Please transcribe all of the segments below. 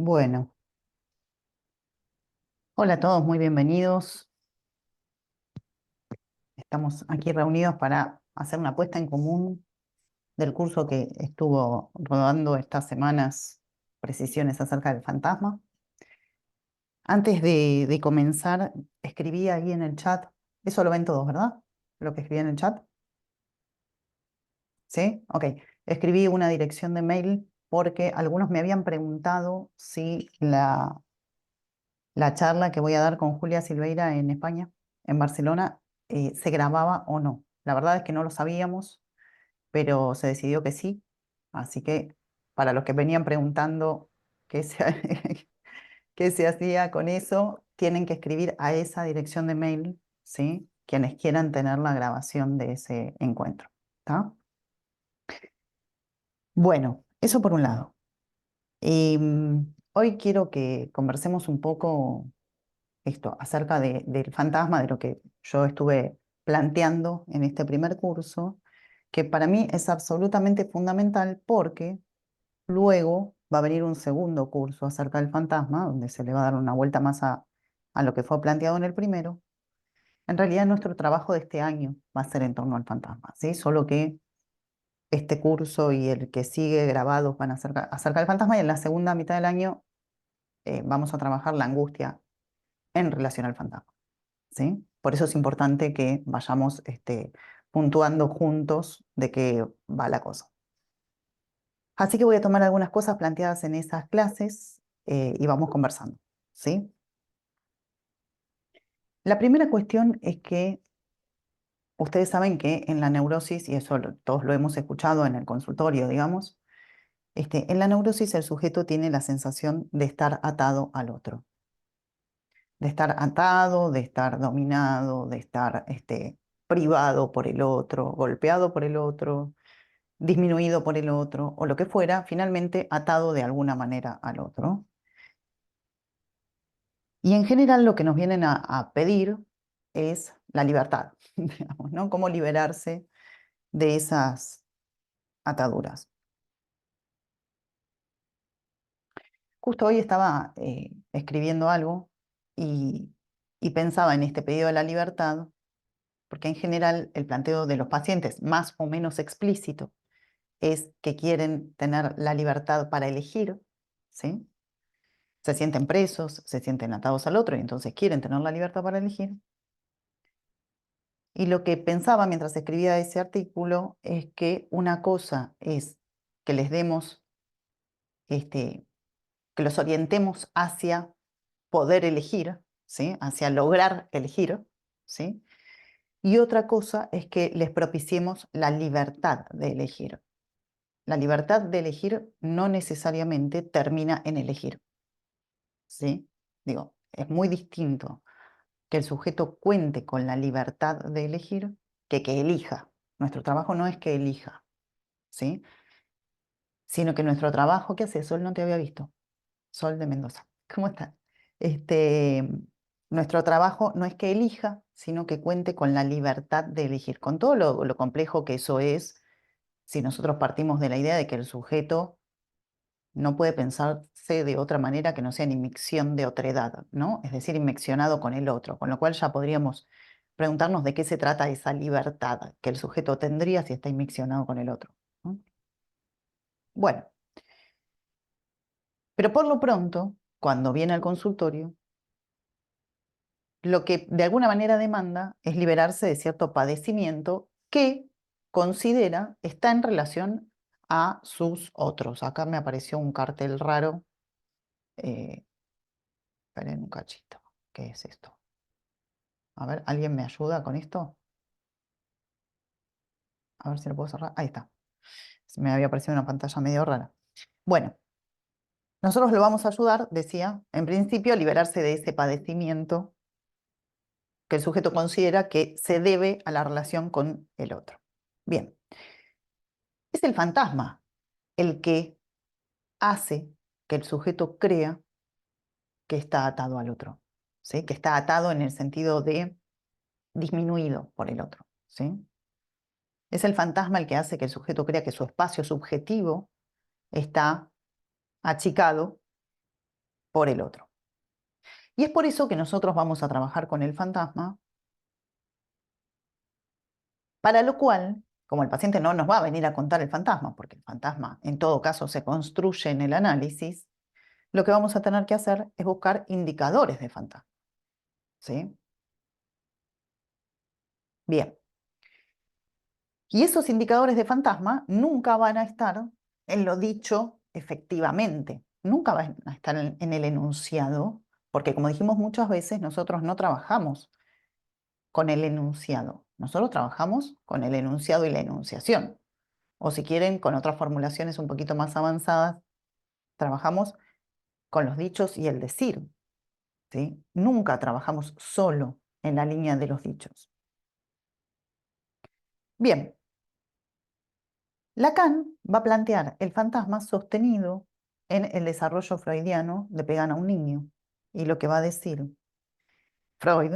Bueno, hola a todos, muy bienvenidos. Estamos aquí reunidos para hacer una puesta en común del curso que estuvo rodando estas semanas, Precisiones acerca del fantasma. Antes de comenzar, escribí ahí en el chat, eso lo ven todos, ¿verdad? Lo que escribí en el chat, ¿sí? Ok, escribí una dirección de mail porque algunos me habían preguntado si la charla que voy a dar con Julia Silveira en España, en Barcelona, se grababa o no. La verdad es que no lo sabíamos, pero se decidió que sí. Así que para los que venían preguntando qué se, qué se hacía con eso, tienen que escribir a esa dirección de mail, ¿sí? Quienes quieran tener la grabación de ese encuentro. ¿Está? Bueno, eso por un lado. Hoy quiero que conversemos un poco esto, acerca del fantasma, de lo que yo estuve planteando en este primer curso, que para mí es absolutamente fundamental porque luego va a venir un segundo curso acerca del fantasma, donde se le va a dar una vuelta más a lo que fue planteado en el primero. En realidad nuestro trabajo de este año va a ser en torno al fantasma, ¿sí? Solo que este curso y el que sigue grabados van a ser acerca del fantasma y en la segunda mitad del año vamos a trabajar la angustia en relación al fantasma. ¿Sí? Por eso es importante que vayamos puntuando juntos de qué va la cosa. Así que voy a tomar algunas cosas planteadas en esas clases y vamos conversando, ¿sí? La primera cuestión es que ustedes saben que en la neurosis, y eso todos lo hemos escuchado en el consultorio, digamos, en la neurosis el sujeto tiene la sensación de estar atado al otro, de estar atado, de estar dominado, de estar privado por el otro, golpeado por el otro, disminuido por el otro, o lo que fuera, finalmente atado de alguna manera al otro. Y en general lo que nos vienen a pedir es la libertad, digamos, ¿no? Cómo liberarse de esas ataduras. Justo hoy estaba escribiendo algo y, y pensaba en este pedido de la libertad, porque en general el planteo de los pacientes, más o menos explícito, es que quieren tener la libertad para elegir, ¿sí? Se sienten presos, se sienten atados al otro y entonces quieren tener la libertad para elegir. Y lo que pensaba mientras escribía ese artículo es que una cosa es que les demos, que los orientemos hacia poder elegir, ¿sí? Hacia lograr elegir, ¿sí? Y otra cosa es que les propiciemos la libertad de elegir. La libertad de elegir no necesariamente termina en elegir, ¿sí? Digo, es muy distinto que el sujeto cuente con la libertad de elegir que elija. Nuestro trabajo no es que elija, ¿sí? Sino que nuestro trabajo, ¿qué hace? Sol, no te había visto. Sol de Mendoza. ¿Cómo estás? Este, Nuestro trabajo no es que elija, sino que cuente con la libertad de elegir, con todo lo complejo que eso es, si nosotros partimos de la idea de que el sujeto no puede pensarse de otra manera que no sea en inmixción de otredad, ¿no? Es decir, inmeccionado con el otro, con lo cual ya podríamos preguntarnos de qué se trata esa libertad que el sujeto tendría si está inmiccionado con el otro, ¿no? Bueno, pero por lo pronto, cuando viene al consultorio, lo que de alguna manera demanda es liberarse de cierto padecimiento que considera está en relación a sus otros. Acá me apareció un cartel raro. eh, Esperen un cachito. ¿Qué es esto? A ver, ¿alguien me ayuda con esto? A ver si lo puedo cerrar. Ahí está. Me había aparecido una pantalla medio rara. Bueno, nosotros lo vamos a ayudar, decía, en principio, a liberarse de ese padecimiento que el sujeto considera que se debe a la relación con el otro. Bien, es el fantasma el que hace que el sujeto crea que está atado al otro, ¿sí? Que está atado en el sentido de disminuido por el otro, ¿sí? Es el fantasma el que hace que el sujeto crea que su espacio subjetivo está achicado por el otro. Y es por eso que nosotros vamos a trabajar con el fantasma, para lo cual, como el paciente no nos va a venir a contar el fantasma, porque el fantasma en todo caso se construye en el análisis, lo que vamos a tener que hacer es buscar indicadores de fantasma. ¿Sí? Bien. Y esos indicadores de fantasma nunca van a estar en lo dicho efectivamente, nunca van a estar en el enunciado, porque como dijimos muchas veces, nosotros no trabajamos con el enunciado, nosotros trabajamos con el enunciado y la enunciación. O si quieren, con otras formulaciones un poquito más avanzadas, trabajamos con los dichos y el decir. ¿Sí? Nunca trabajamos solo en la línea de los dichos. Bien, Lacan va a plantear el fantasma sostenido en el desarrollo freudiano de Pegan a un niño. Y lo que va a decir Freud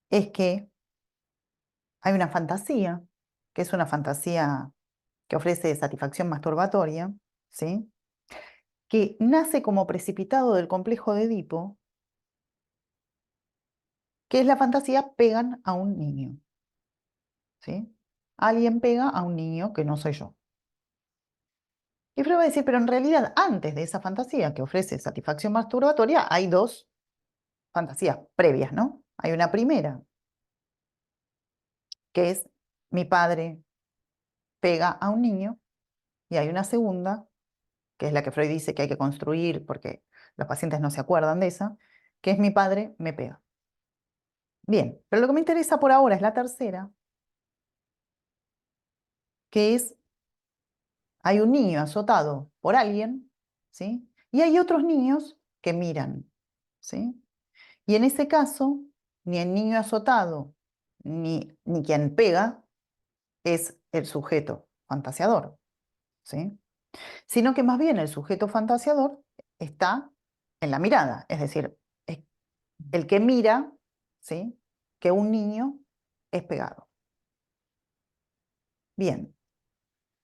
es que hay una fantasía, que es una fantasía que ofrece satisfacción masturbatoria, ¿sí? Que nace como precipitado del complejo de Edipo, que es la fantasía pegan a un niño. ¿Sí? Alguien pega a un niño que no soy yo. Y Freud va a decir, pero en realidad antes de esa fantasía que ofrece satisfacción masturbatoria hay dos fantasías previas, ¿no? Hay una primera, que es mi padre pega a un niño, y hay una segunda, que es la que Freud dice que hay que construir porque los pacientes no se acuerdan de esa, que es mi padre me pega. Bien, pero lo que me interesa por ahora es la tercera, que es hay un niño azotado por alguien, ¿sí? Y hay otros niños que miran, ¿sí? Y en ese caso, ni el niño azotado ni quien pega es el sujeto fantasiador, ¿sí? Sino que más bien el sujeto fantasiador está en la mirada, es decir, es el que mira, ¿sí? Que un niño es pegado. Bien,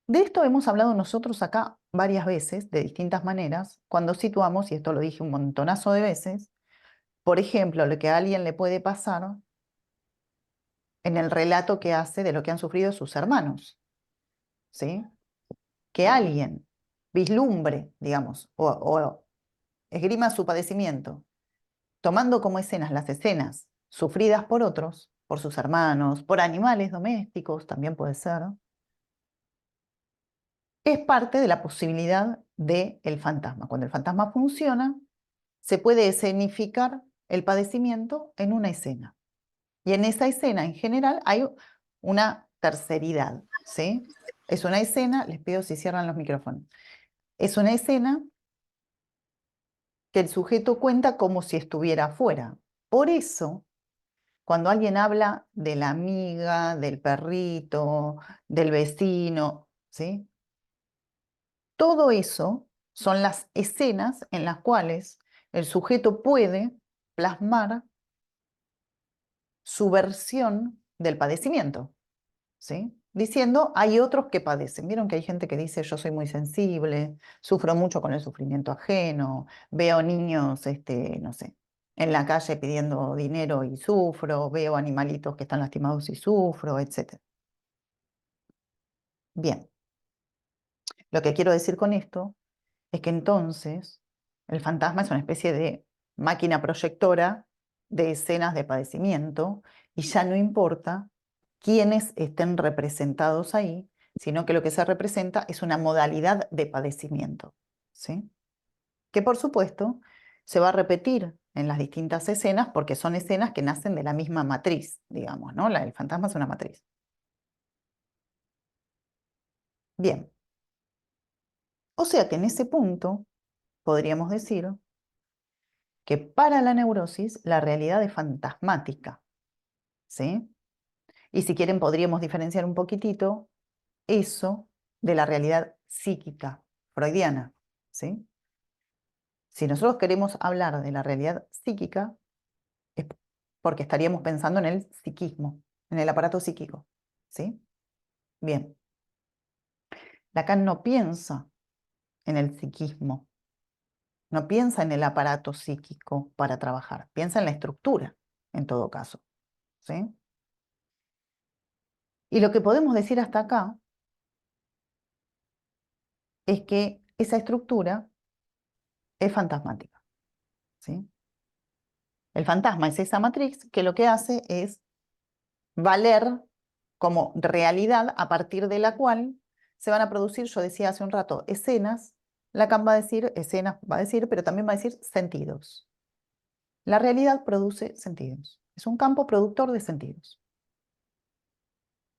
de esto hemos hablado nosotros acá varias veces, de distintas maneras, cuando situamos, y esto lo dije un montonazo de veces, por ejemplo, lo que a alguien le puede pasar en el relato que hace de lo que han sufrido sus hermanos, ¿sí? Que alguien vislumbre, digamos, o esgrima su padecimiento, tomando como escenas las escenas sufridas por otros, por sus hermanos, por animales domésticos, también puede ser, es parte de la posibilidad del fantasma. Cuando el fantasma funciona, se puede escenificar el padecimiento en una escena. Y en esa escena, en general, hay una terceridad, ¿sí? Es una escena, les pido si cierran los micrófonos, es una escena que el sujeto cuenta como si estuviera afuera. Por eso, cuando alguien habla de la amiga, del perrito, del vecino, ¿sí? Todo eso son las escenas en las cuales el sujeto puede plasmar su versión del padecimiento, ¿sí? Diciendo, hay otros que padecen. Vieron que hay gente que dice, yo soy muy sensible, sufro mucho con el sufrimiento ajeno, veo niños, no sé, en la calle pidiendo dinero y sufro, veo animalitos que están lastimados y sufro, etc. Bien, lo que quiero decir con esto es que entonces el fantasma es una especie de máquina proyectora de escenas de padecimiento y ya no importa quiénes estén representados ahí, sino que lo que se representa es una modalidad de padecimiento, ¿sí? Que por supuesto se va a repetir en las distintas escenas porque son escenas que nacen de la misma matriz, digamos, ¿no? El fantasma es una matriz. Bien, o sea que en ese punto podríamos decir que para la neurosis la realidad es fantasmática, ¿sí? Y si quieren podríamos diferenciar un poquitito eso de la realidad psíquica freudiana, ¿sí? Si nosotros queremos hablar de la realidad psíquica es porque estaríamos pensando en el psiquismo, en el aparato psíquico, ¿sí? Bien, Lacan no piensa en el psiquismo, no piensa en el aparato psíquico para trabajar, piensa en la estructura, en todo caso, ¿sí? Y lo que podemos decir hasta acá es que esa estructura es fantasmática, ¿sí? El fantasma es esa matriz que lo que hace es valer como realidad a partir de la cual se van a producir, yo decía hace un rato, escenas. Lacan va a decir, escenas va a decir, pero también va a decir sentidos. La realidad produce sentidos. Es un campo productor de sentidos.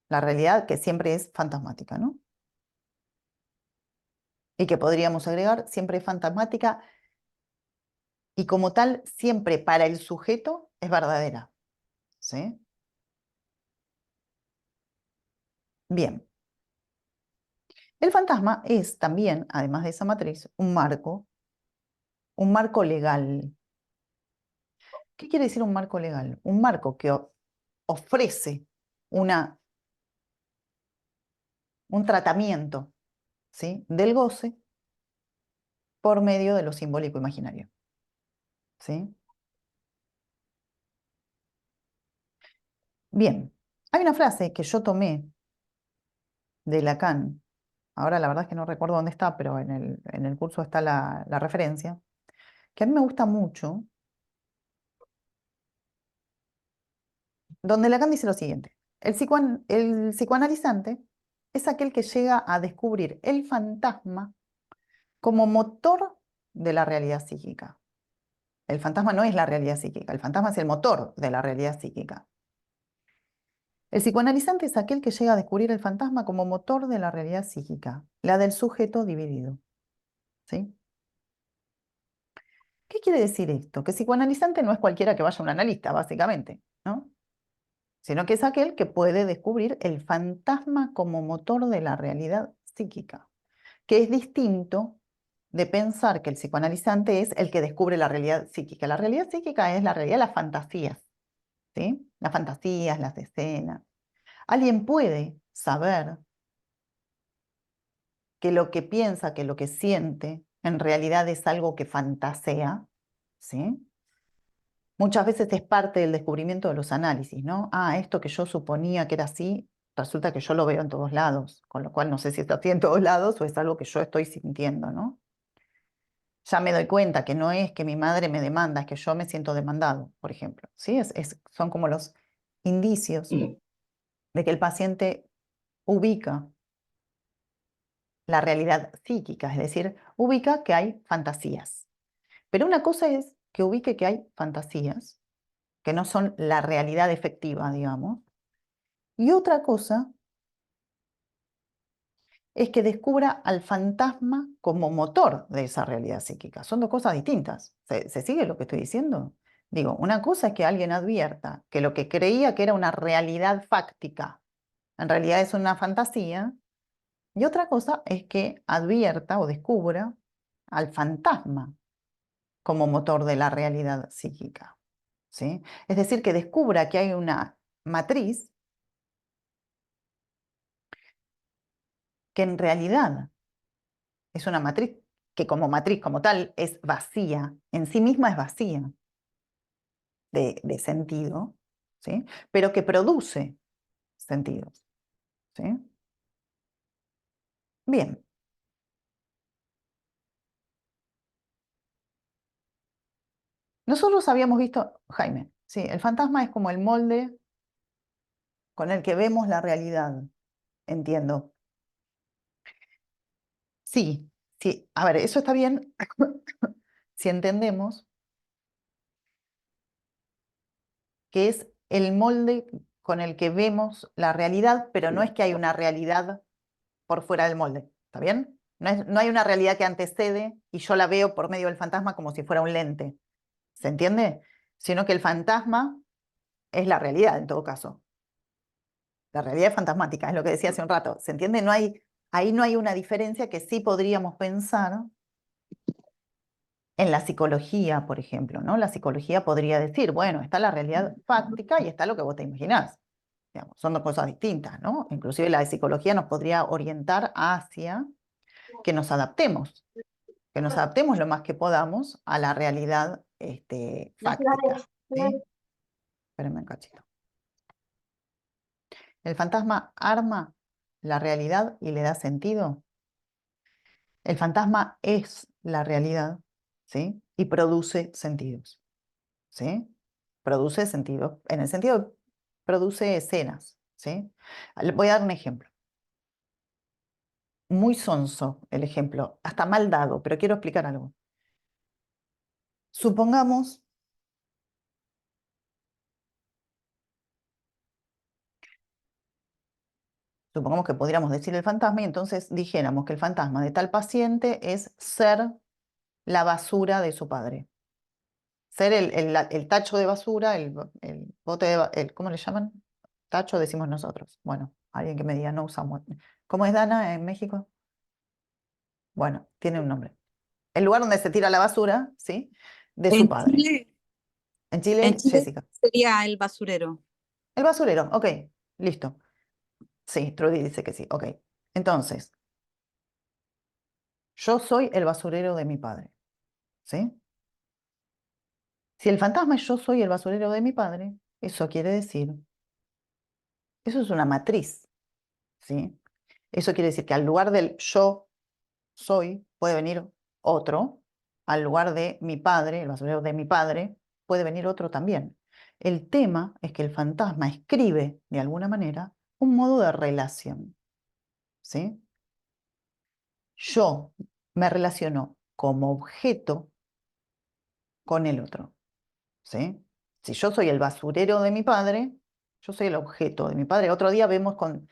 La realidad que siempre es fantasmática, ¿no? Y que podríamos agregar, siempre es fantasmática y como tal, siempre para el sujeto es verdadera, ¿sí? Bien. El fantasma es también, además de esa matriz, un marco legal. ¿Qué quiere decir un marco legal? Un marco que ofrece una, un tratamiento, ¿sí?, del goce por medio de lo simbólico imaginario, ¿sí? Bien, hay una frase que yo tomé de Lacan, ahora la verdad es que no recuerdo dónde está, pero en el curso está la referencia, que a mí me gusta mucho, donde Lacan dice lo siguiente: el psicoanalizante es aquel que llega a descubrir el fantasma como motor de la realidad psíquica. El fantasma no es la realidad psíquica, el fantasma es el motor de la realidad psíquica. El psicoanalizante es aquel que llega a descubrir el fantasma como motor de la realidad psíquica, la del sujeto dividido, ¿sí? ¿Qué quiere decir esto? Que psicoanalizante no es cualquiera que vaya a un analista, básicamente, ¿no? Sino que es aquel que puede descubrir el fantasma como motor de la realidad psíquica, que es distinto de pensar que el psicoanalizante es el que descubre la realidad psíquica. La realidad psíquica es la realidad de las fantasías, ¿sí? Las fantasías, las escenas. Alguien puede saber que lo que piensa, que lo que siente, en realidad es algo que fantasea, ¿sí? Muchas veces es parte del descubrimiento de los análisis, ¿no? Ah, esto que yo suponía que era así, resulta que yo lo veo en todos lados, con lo cual no sé si está así en todos lados o es algo que yo estoy sintiendo, ¿no? Ya me doy cuenta que no es que mi madre me demanda, es que yo me siento demandado, por ejemplo, ¿sí? Son como los indicios de que el paciente ubica la realidad psíquica, es decir, ubica que hay fantasías. Pero una cosa es que ubique que hay fantasías, que no son la realidad efectiva, digamos, y otra cosa es que descubra al fantasma como motor de esa realidad psíquica. Son dos cosas distintas. ¿Se sigue lo que estoy diciendo? Digo, una cosa es que alguien advierta que lo que creía que era una realidad fáctica, en realidad es una fantasía, y otra cosa es que advierta o descubra al fantasma como motor de la realidad psíquica, ¿sí? Es decir, que descubra que hay una matriz que en realidad es una matriz como tal es vacía, en sí misma es vacía de sentido, ¿sí? Pero que produce sentidos, ¿sí? Bien, nosotros habíamos visto, Jaime, sí, el fantasma es como el molde con el que vemos la realidad, entiendo. Sí, sí, a ver, eso está bien si entendemos que es el molde con el que vemos la realidad, pero no es que hay una realidad por fuera del molde, ¿está bien? No hay una realidad que antecede y yo la veo por medio del fantasma como si fuera un lente, ¿se entiende? Sino que el fantasma es la realidad en todo caso. La realidad es fantasmática, es lo que decía hace un rato, ¿se entiende? Ahí no hay una diferencia que sí podríamos pensar en la psicología, por ejemplo, ¿no? La psicología podría decir, bueno, está la realidad fáctica y está lo que vos te imaginás. Digamos, son dos cosas distintas, ¿no? Inclusive la psicología nos podría orientar hacia que nos adaptemos, que nos adaptemos lo más que podamos a la realidad fáctica, ¿sí? Espérenme un cachito. ¿El fantasma arma la realidad y le da sentido? El fantasma es la realidad, ¿sí? Y produce sentidos, ¿sí? Produce sentidos, en el sentido, produce escenas, ¿sí? Voy a dar un ejemplo. Muy sonso el ejemplo, hasta mal dado, pero quiero explicar algo. Supongamos que podríamos decir el fantasma y entonces dijéramos que el fantasma de tal paciente es ser la basura de su padre. Ser el tacho de basura, el bote de ¿cómo le llaman? Tacho decimos nosotros. Bueno, alguien que me diga, no usamos. ¿Cómo es Dana en México? Bueno, tiene un nombre. El lugar donde se tira la basura, ¿sí? De su En padre. Chile, En en Chile, Chile Jessica. sería el basurero. El basurero, ok, listo. Sí, Trudy dice que sí, ok. Entonces, yo soy el basurero de mi padre, ¿sí? Si el fantasma es yo soy el basurero de mi padre, eso quiere decir, eso es una matriz, ¿sí? Eso quiere decir que al lugar del yo soy puede venir otro, al lugar de mi padre, el basurero de mi padre, puede venir otro también. El tema es que el fantasma escribe, de alguna manera, un modo de relación, ¿sí? Yo me relaciono como objeto con el otro, ¿sí? Si yo soy el basurero de mi padre, yo soy el objeto de mi padre. Otro día vemos con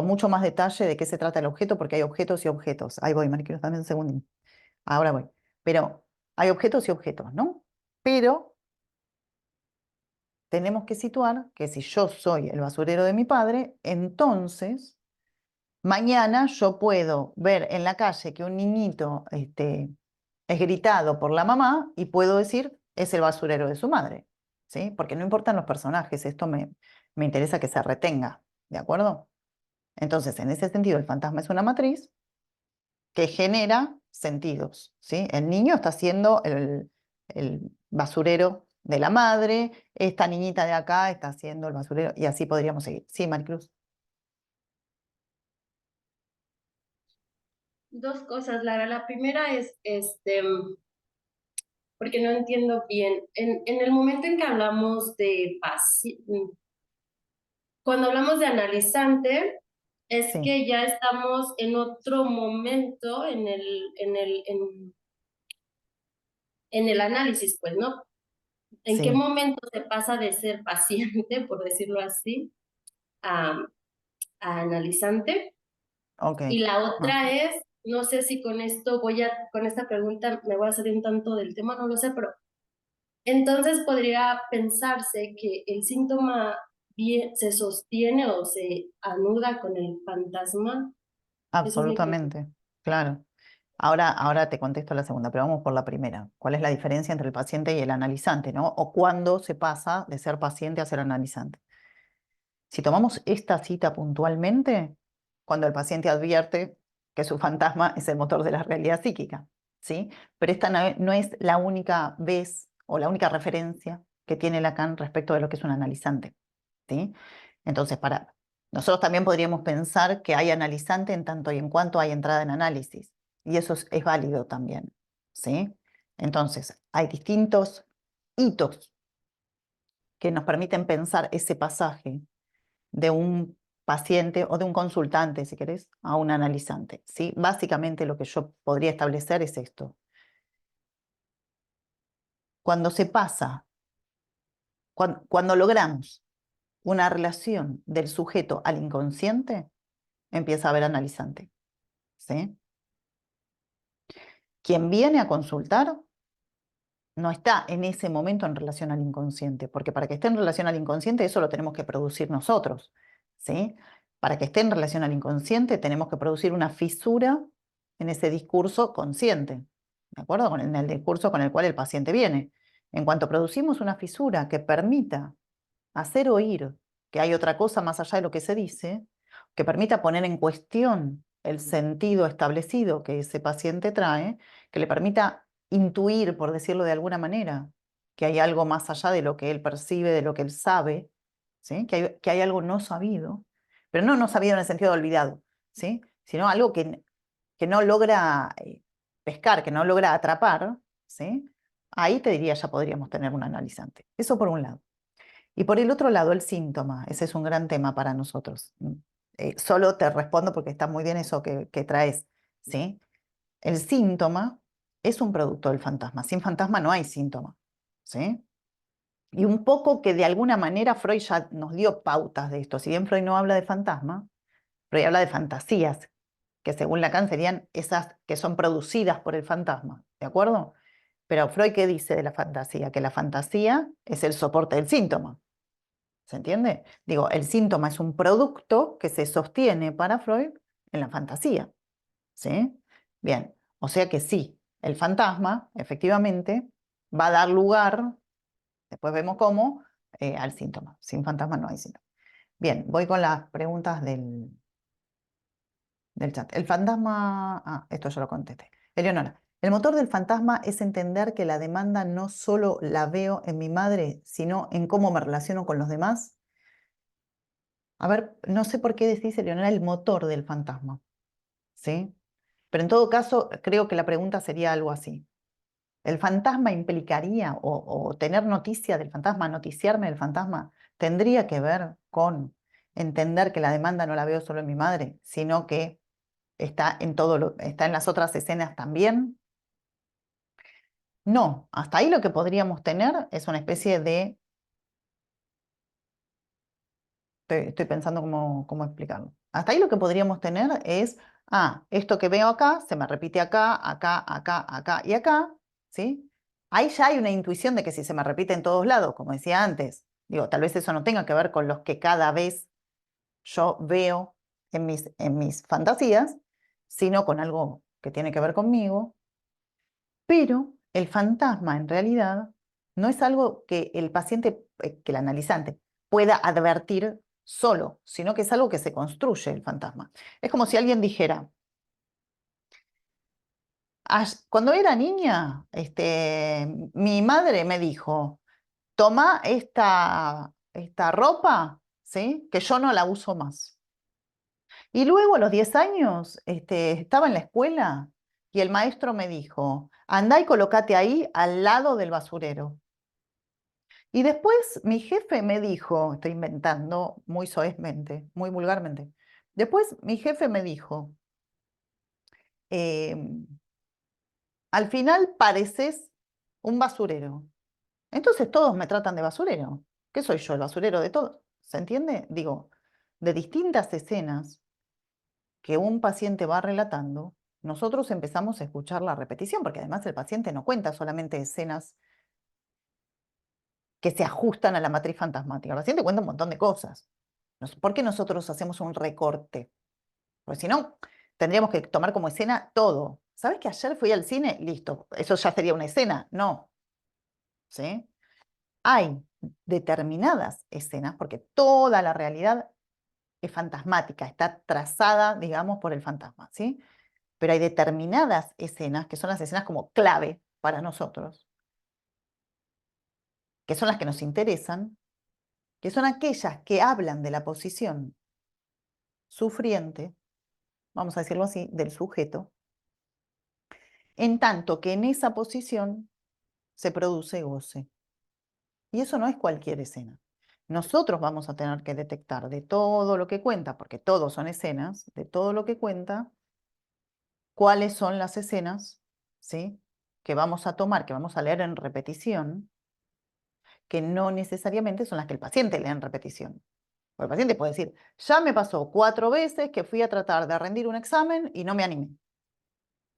mucho más detalle de qué se trata el objeto, porque hay objetos y objetos. Ahí voy, Mariquiros, dame un segundo. Ahora voy. Pero hay objetos y objetos, ¿no? Pero tenemos que situar que si yo soy el basurero de mi padre, entonces mañana yo puedo ver en la calle que un niñito es gritado por la mamá y puedo decir es el basurero de su madre, ¿sí? Porque no importan los personajes, esto me interesa que se retenga, ¿de acuerdo? Entonces, en ese sentido, el fantasma es una matriz que genera sentidos, ¿sí? El niño está siendo el basurero de la madre, esta niñita de acá está siendo el basurero, y así podríamos seguir. Sí, Maricruz. Dos cosas, Lara. La primera es, porque no entiendo bien, en el momento en que hablamos de cuando hablamos de analizante, es Sí, que ya estamos en otro momento en el análisis, pues, ¿no? ¿En qué sí, momento se pasa de ser paciente, por decirlo así, a, a analizante? ok. Y la Ah, otra es, no sé si con esto con esta pregunta me voy a salir un tanto del tema, no lo sé, pero entonces podría pensarse que el síntoma bien, se sostiene o se anuda con el fantasma. Esa es mi pregunta. absolutamente, claro. Ahora te contesto la segunda, pero vamos por la primera. ¿Cuál es la diferencia entre el paciente y el analizante, ¿no? O cuándo se pasa de ser paciente a ser analizante. Si tomamos esta cita puntualmente, cuando el paciente advierte que su fantasma es el motor de la realidad psíquica, ¿sí? Pero esta no es la única vez o la única referencia que tiene Lacan respecto de lo que es un analizante, ¿sí? Entonces, nosotros también podríamos pensar que hay analizante en tanto y en cuanto hay entrada en análisis, y eso es válido también, ¿sí? Entonces, hay distintos hitos que nos permiten pensar ese pasaje de un paciente o de un consultante, si querés, a un analizante, ¿sí? Básicamente lo que yo podría establecer es esto. Cuando se pasa, cuando logramos una relación del sujeto al inconsciente, empieza a haber analizante, ¿sí? Quien viene a consultar no está en ese momento en relación al inconsciente, porque para que esté en relación al inconsciente eso lo tenemos que producir nosotros, ¿sí? Para que esté en relación al inconsciente tenemos que producir una fisura en ese discurso consciente, ¿de acuerdo? En el discurso con el cual el paciente viene. En cuanto producimos una fisura que permita hacer oír que hay otra cosa más allá de lo que se dice, que permita poner en cuestión el sentido establecido que ese paciente trae, que le permita intuir, por decirlo de alguna manera, que hay algo más allá de lo que él percibe, de lo que él sabe, ¿sí? Que hay algo no sabido, pero no no sabido en el sentido de olvidado, ¿sí? Sino algo que no logra pescar, que no logra atrapar, ¿sí? Ahí te diría, ya podríamos tener un analizante. Eso por un lado. Y por el otro lado, el síntoma. Ese es un gran tema para nosotros. Solo te respondo porque está muy bien eso que traes, ¿sí? El síntoma es un producto del fantasma. Sin fantasma no hay síntoma, ¿sí? Y un poco que de alguna manera Freud ya nos dio pautas de esto. Si bien Freud no habla de fantasma, Freud habla de fantasías, que según Lacan serían esas que son producidas por el fantasma, ¿de acuerdo? Pero Freud, ¿qué dice de la fantasía? Que la fantasía es el soporte del síntoma. ¿Se entiende? Digo, el síntoma es un producto que se sostiene para Freud en la fantasía. ¿Sí? Bien, o sea que sí, el fantasma efectivamente va a dar lugar, después vemos cómo, al síntoma. Sin fantasma no hay síntoma. Bien, voy con las preguntas del chat. El fantasma, esto yo lo contesté. Eleonora, el motor del fantasma es entender que la demanda no solo la veo en mi madre, sino en cómo me relaciono con los demás. A ver, no sé por qué decís, Eleonora, el motor del fantasma, ¿sí? Pero en todo caso, creo que la pregunta sería algo así. ¿El fantasma implicaría, o tener noticia del fantasma, noticiarme del fantasma, tendría que ver con entender que la demanda no la veo solo en mi madre, sino que está en está en las otras escenas también? No, hasta ahí lo que podríamos tener es una especie de, estoy pensando cómo explicarlo. Hasta ahí lo que podríamos tener es, esto que veo acá se me repite acá, acá, acá, acá y acá, ¿sí? Ahí ya hay una intuición de que si se me repite en todos lados, como decía antes, digo, tal vez eso no tenga que ver con los que cada vez yo veo en mis fantasías, sino con algo que tiene que ver conmigo, pero el fantasma en realidad no es algo que el paciente, que el analizante pueda advertir solo, sino que es algo que se construye el fantasma. Es como si alguien dijera, cuando era niña, mi madre me dijo, toma esta ropa, ¿sí? Que yo no la uso más. Y luego a los 10 años estaba en la escuela y el maestro me dijo, andá y colocate ahí al lado del basurero. Y después mi jefe me dijo, estoy inventando muy soezmente, muy vulgarmente, después mi jefe me dijo, em, al final pareces un basurero. Entonces todos me tratan de basurero. ¿Qué soy yo, el basurero de todos? ¿Se entiende? Digo, de distintas escenas que un paciente va relatando, nosotros empezamos a escuchar la repetición, porque además el paciente no cuenta solamente escenas que se ajustan a la matriz fantasmática. El paciente cuenta un montón de cosas. ¿Por qué nosotros hacemos un recorte? Porque si no, tendríamos que tomar como escena todo. ¿Sabes que ayer fui al cine? Listo, eso ya sería una escena. No, ¿sí? Hay determinadas escenas, porque toda la realidad es fantasmática, está trazada, digamos, por el fantasma, ¿sí? Pero hay determinadas escenas que son las escenas como clave para nosotros, que son las que nos interesan, que son aquellas que hablan de la posición sufriente, vamos a decirlo así, del sujeto, en tanto que en esa posición se produce goce. Y eso no es cualquier escena. Nosotros vamos a tener que detectar de todo lo que cuenta, porque todos son escenas, de todo lo que cuenta, cuáles son las escenas, ¿sí? Que vamos a tomar, que vamos a leer en repetición, que no necesariamente son las que el paciente lee en repetición. Porque el paciente puede decir, ya me pasó 4 veces que fui a tratar de rendir un examen y no me animé.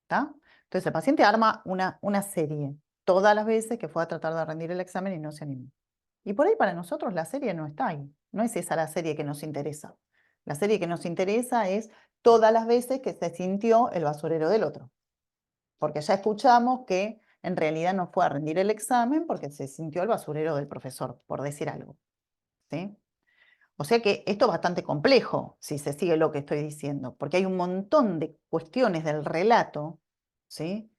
¿Está? Entonces el paciente arma una serie todas las veces que fue a tratar de rendir el examen y no se animó. Y por ahí para nosotros la serie no está ahí. No es esa la serie que nos interesa. La serie que nos interesa es todas las veces que se sintió el basurero del otro. Porque ya escuchamos que en realidad no fue a rendir el examen porque se sintió el basurero del profesor, por decir algo. ¿Sí? O sea que esto es bastante complejo, si se sigue lo que estoy diciendo, porque hay un montón de cuestiones del relato, ¿sí?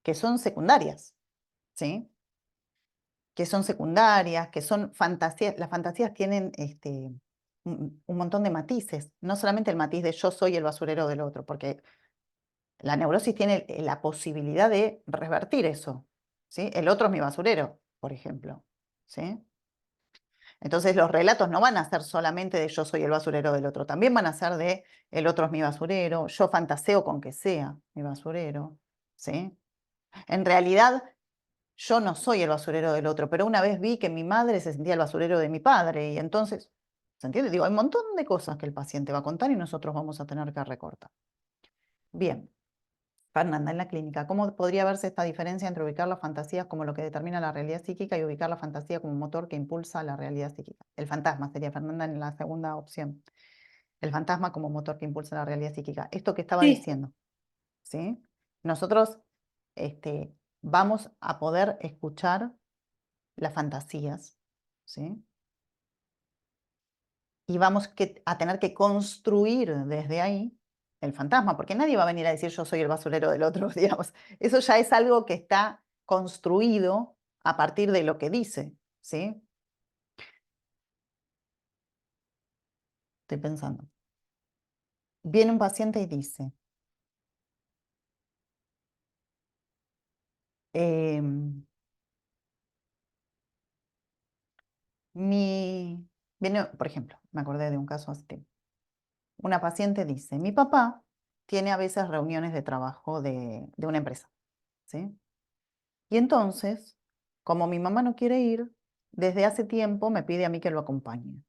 Que son secundarias, ¿sí? Que son secundarias, que son fantasías. Las fantasías tienen un montón de matices, no solamente el matiz de yo soy el basurero del otro, porque la neurosis tiene la posibilidad de revertir eso, ¿sí? El otro es mi basurero, por ejemplo, ¿sí? Entonces los relatos no van a ser solamente de yo soy el basurero del otro, también van a ser de el otro es mi basurero, yo fantaseo con que sea mi basurero, ¿sí? En realidad yo no soy el basurero del otro, pero una vez vi que mi madre se sentía el basurero de mi padre y entonces, ¿se entiende? Digo, hay un montón de cosas que el paciente va a contar y nosotros vamos a tener que recortar. Bien. Fernanda, en la clínica, ¿cómo podría verse esta diferencia entre ubicar las fantasías como lo que determina la realidad psíquica y ubicar la fantasía como un motor que impulsa la realidad psíquica? El fantasma sería, Fernanda, en la segunda opción. El fantasma como motor que impulsa la realidad psíquica. Esto que estaba Sí, diciendo, ¿sí? Nosotros vamos a poder escuchar las fantasías, ¿sí? Y vamos a tener que construir desde ahí el fantasma, porque nadie va a venir a decir yo soy el basurero del otro, digamos. Eso ya es algo que está construido a partir de lo que dice, ¿sí? Estoy pensando. Viene un paciente y dice, em, viene, por ejemplo, me acordé de un caso así. Una paciente dice, mi papá tiene a veces reuniones de trabajo de una empresa, ¿sí? Y entonces, como mi mamá no quiere ir, desde hace tiempo me pide a mí que lo acompañe.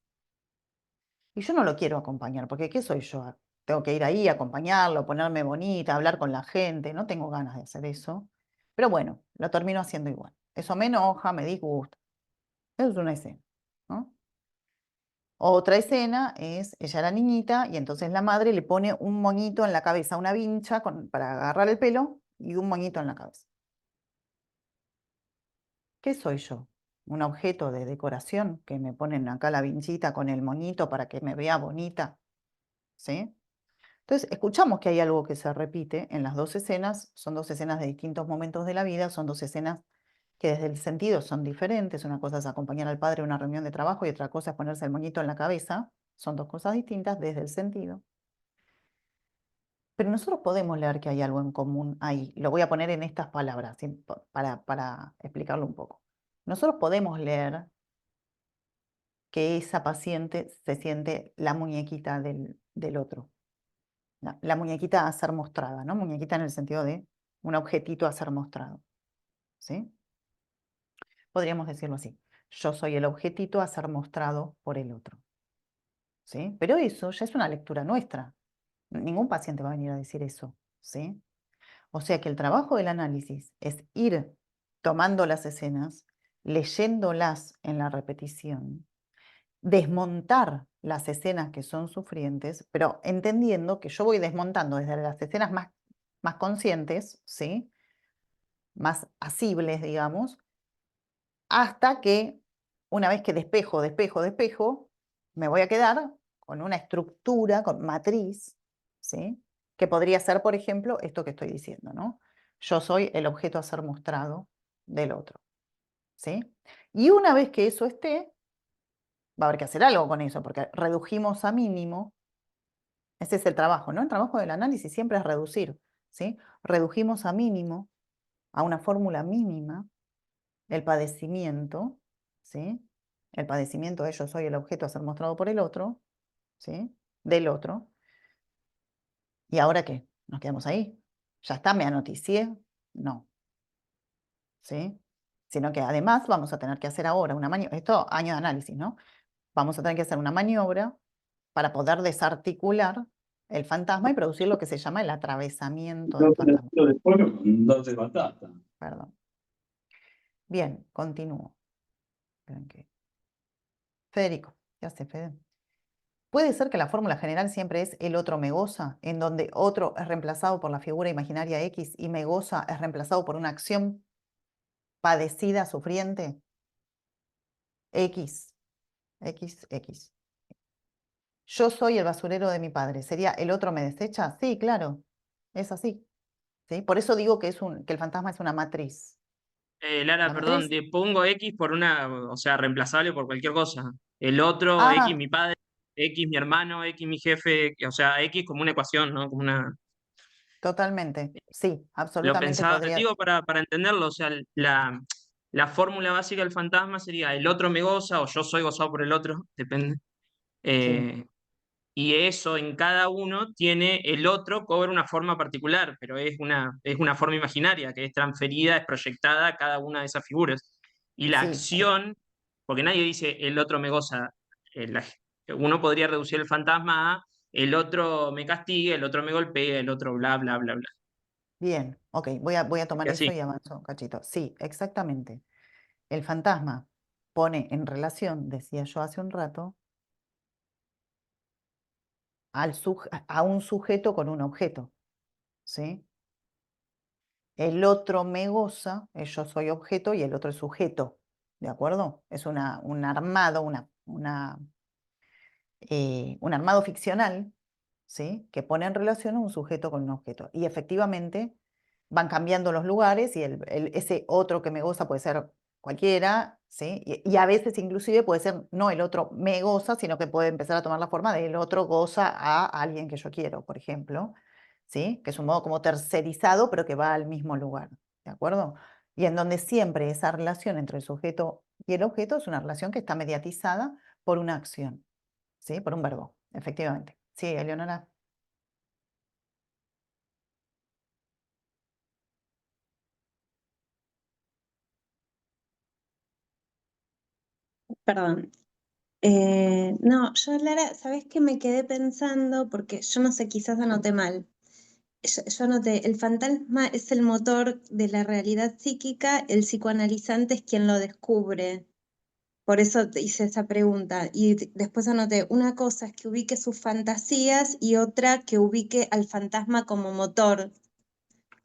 Y yo no lo quiero acompañar, porque ¿qué soy yo? Tengo que ir ahí, acompañarlo, ponerme bonita, hablar con la gente, no tengo ganas de hacer eso. Pero bueno, lo termino haciendo igual. Eso me enoja, me disgusta. Eso es una escena, ¿no? Otra escena es, ella era niñita y entonces la madre le pone un moñito en la cabeza, una vincha para agarrar el pelo y un moñito en la cabeza. ¿Qué soy yo? ¿Un objeto de decoración que me ponen acá la vinchita con el moñito para que me vea bonita? ¿Sí? Entonces, escuchamos que hay algo que se repite en las dos escenas, son dos escenas de distintos momentos de la vida, son dos escenas que desde el sentido son diferentes, una cosa es acompañar al padre a una reunión de trabajo y otra cosa es ponerse el moñito en la cabeza, son dos cosas distintas desde el sentido. Pero nosotros podemos leer que hay algo en común ahí, lo voy a poner en estas palabras para explicarlo un poco. Nosotros podemos leer que esa paciente se siente la muñequita del otro. La muñequita a ser mostrada, ¿no? Muñequita en el sentido de un objetito a ser mostrado, ¿sí? Podríamos decirlo así. Yo soy el objetito a ser mostrado por el otro, ¿sí? Pero eso ya es una lectura nuestra. Ningún paciente va a venir a decir eso, ¿sí? O sea que el trabajo del análisis es ir tomando las escenas, leyéndolas en la repetición, desmontar las escenas que son sufrientes, pero entendiendo que yo voy desmontando desde las escenas más conscientes, ¿sí? Más asibles, digamos, hasta que una vez que despejo, me voy a quedar con una estructura, con matriz, ¿sí? Que podría ser, por ejemplo, esto que estoy diciendo, ¿no? Yo soy el objeto a ser mostrado del otro, ¿sí? Y una vez que eso esté, va a haber que hacer algo con eso, porque redujimos a mínimo. Ese es el trabajo, ¿no? El trabajo del análisis siempre es reducir, ¿sí? Redujimos a mínimo, a una fórmula mínima, el padecimiento, ¿sí? El padecimiento de yo soy el objeto a ser mostrado por el otro, ¿sí? Del otro. ¿Y ahora qué? ¿Nos quedamos ahí? ¿Ya está? ¿Me anoticié? No, ¿sí? Sino que además vamos a tener que hacer ahora una maniobra, esto año de análisis, ¿no? Vamos a tener que hacer una maniobra para poder desarticular el fantasma y producir lo que se llama el atravesamiento del fantasma. Lo del pollo con dos de batata. Perdón. Bien, continúo. Esperen que- Federico, ¿qué hace, Fede? ¿Puede ser que la fórmula general siempre es el otro me goza, en donde otro es reemplazado por la figura imaginaria X y me goza es reemplazado por una acción padecida, sufriente? X, X, X. yo soy el basurero de mi padre. ¿Sería el otro me desecha? Sí, claro, es así. ¿Sí? Por eso digo que, que el fantasma es una matriz. Lara, La perdón, matriz. te pongo X por una, o sea, reemplazable por cualquier cosa. El otro, X Ah, mi padre, X mi hermano, X mi jefe, o sea, X como una ecuación, ¿no? Como una... totalmente. Sí, Lo absolutamente pensaba, podría. digo, para entenderlo, o sea, la fórmula básica del fantasma sería el otro me goza o yo soy gozado por el otro, depende. Sí, Eh, y eso en cada uno tiene, el otro cobra una forma particular, pero es una forma imaginaria que es transferida, es proyectada a cada una de esas figuras. Y la sí, acción, porque nadie dice el otro me goza, uno podría reducir el fantasma a el otro me castiga, el otro me golpea, el otro bla, bla, bla, bla. bien. Ok, voy a tomar Y eso así. y avanzo un cachito. Sí, exactamente. El fantasma pone en relación, decía yo hace un rato, a un sujeto con un objeto. ¿Sí? El otro me goza, yo soy objeto y el otro es sujeto. ¿De acuerdo? Es un armado, un armado ficcional, ¿sí? Que pone en relación a un sujeto con un objeto. Y efectivamente van cambiando los lugares y ese otro que me goza puede ser cualquiera, ¿sí? Y a veces inclusive puede ser no el otro me goza, sino que puede empezar a tomar la forma de el otro goza a alguien que yo quiero, por ejemplo, ¿sí? Que es un modo como tercerizado, pero que va al mismo lugar, ¿de acuerdo? Y en donde siempre esa relación entre el sujeto y el objeto es una relación que está mediatizada por una acción. Sí, por un verbo, efectivamente. Sí, Eleonora. Perdón. No, yo, Lara, ¿sabés qué me quedé pensando? Porque yo no sé, quizás anoté mal. Yo anoté, el fantasma es el motor de la realidad psíquica, el psicoanalizante es quien lo descubre. Por eso te hice esa pregunta. Y después anoté, una cosa es que ubique sus fantasías y otra que ubique al fantasma como motor.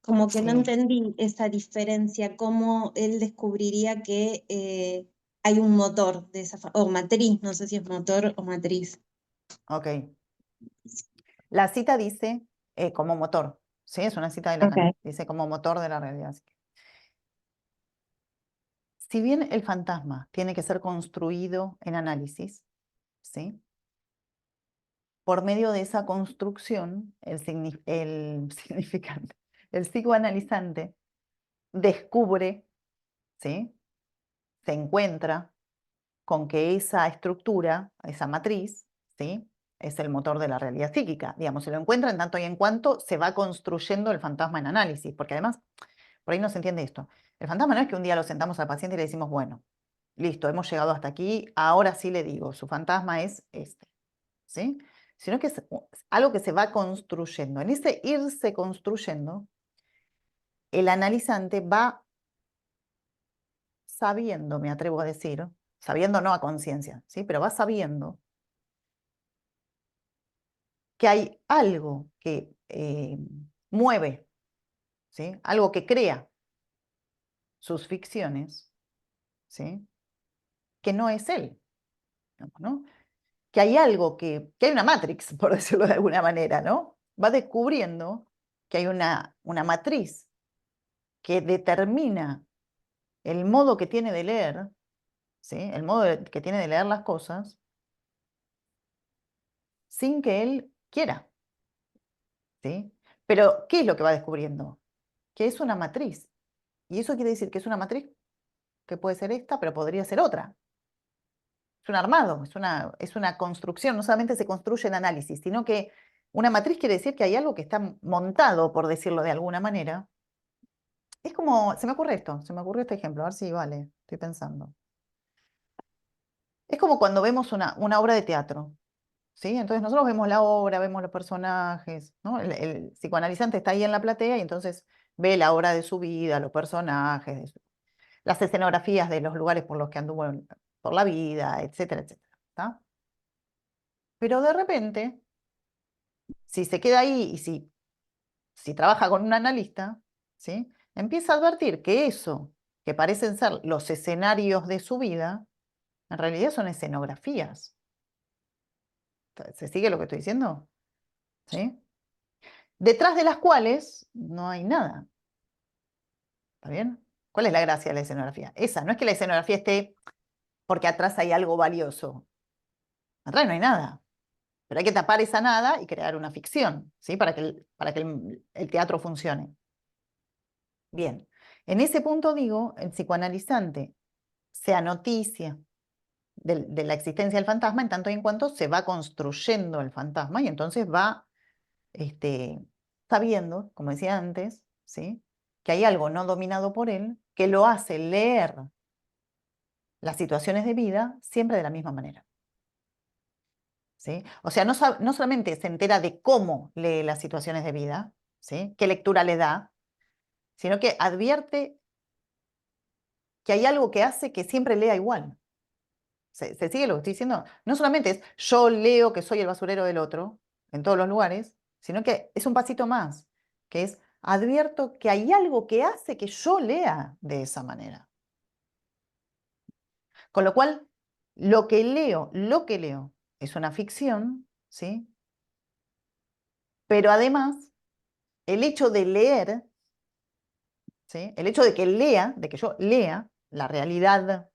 Como que no Sí, entendí esa diferencia, cómo él descubriría que hay un motor de esa, o matriz, no sé si es motor o matriz. ok. La cita dice como motor, ¿sí? Es una cita de Lacan. Ok. Dice como motor de la realidad. Si bien el fantasma tiene que ser construido en análisis, ¿sí? Por medio de esa construcción, el significante, el psicoanalizante descubre, ¿sí? Se encuentra con que esa estructura, esa matriz, ¿sí? Es el motor de la realidad psíquica. Digamos, se lo encuentra en tanto y en cuanto se va construyendo el fantasma en análisis, porque además, por ahí no se entiende esto. El fantasma no es que un día lo sentamos al paciente y le decimos, bueno, listo, hemos llegado hasta aquí, ahora sí le digo, su fantasma es este, ¿sí? Sino que es algo que se va construyendo. En ese irse construyendo, el analizante va sabiendo, me atrevo a decir, sabiendo no a conciencia, ¿sí? Pero va sabiendo que hay algo que mueve, ¿sí? Algo que crea sus ficciones, ¿sí? Que no es él, ¿no? Que hay algo que hay una matrix, por decirlo de alguna manera, ¿no? Va descubriendo que hay una matriz que determina el modo que tiene de leer, ¿sí? El modo que tiene de leer las cosas sin que él quiera, ¿sí? Pero, ¿qué es lo que va descubriendo? Que es una matriz. Y eso quiere decir que es una matriz que puede ser esta, pero podría ser otra. Es un armado, es una construcción, no solamente se construye el análisis, sino que una matriz quiere decir que hay algo que está montado, por decirlo de alguna manera. Es como, se me ocurrió este ejemplo, a ver si vale, estoy pensando. Es como cuando vemos una obra de teatro, ¿sí? Entonces nosotros vemos la obra, vemos los personajes, ¿no? El psicoanalizante está ahí en la platea y entonces ve la obra de su vida, los personajes, las escenografías de los lugares por los que anduvo por la vida, etcétera, etcétera. ¿Está? Pero de repente, si se queda ahí y si trabaja con un analista, ¿sí? Empieza a advertir que eso, que parecen ser los escenarios de su vida, en realidad son escenografías. ¿Se sigue lo que estoy diciendo? ¿Sí? Detrás de las cuales no hay nada. ¿Está bien? ¿Cuál es la gracia de la escenografía? Esa, no es que la escenografía esté porque atrás hay algo valioso. Atrás no hay nada. Pero hay que tapar esa nada y crear una ficción, ¿sí? Para que el teatro funcione. Bien, en ese punto digo, el psicoanalizante sea noticia de la existencia del fantasma en tanto y en cuanto se va construyendo el fantasma y entonces va sabiendo, como decía antes, ¿sí? Que hay algo no dominado por él que lo hace leer las situaciones de vida siempre de la misma manera. ¿Sí? O sea, no solamente se entera de cómo lee las situaciones de vida, ¿sí? Qué lectura le da, sino que advierte que hay algo que hace que siempre lea igual. ¿Se sigue lo que estoy diciendo? No solamente es yo leo que soy el basurero del otro en todos los lugares, sino que es un pasito más, que es advierto que hay algo que hace que yo lea de esa manera. Con lo cual, lo que leo es una ficción, ¿sí? Pero además, el hecho de leer, ¿sí? El hecho de que yo lea la realidad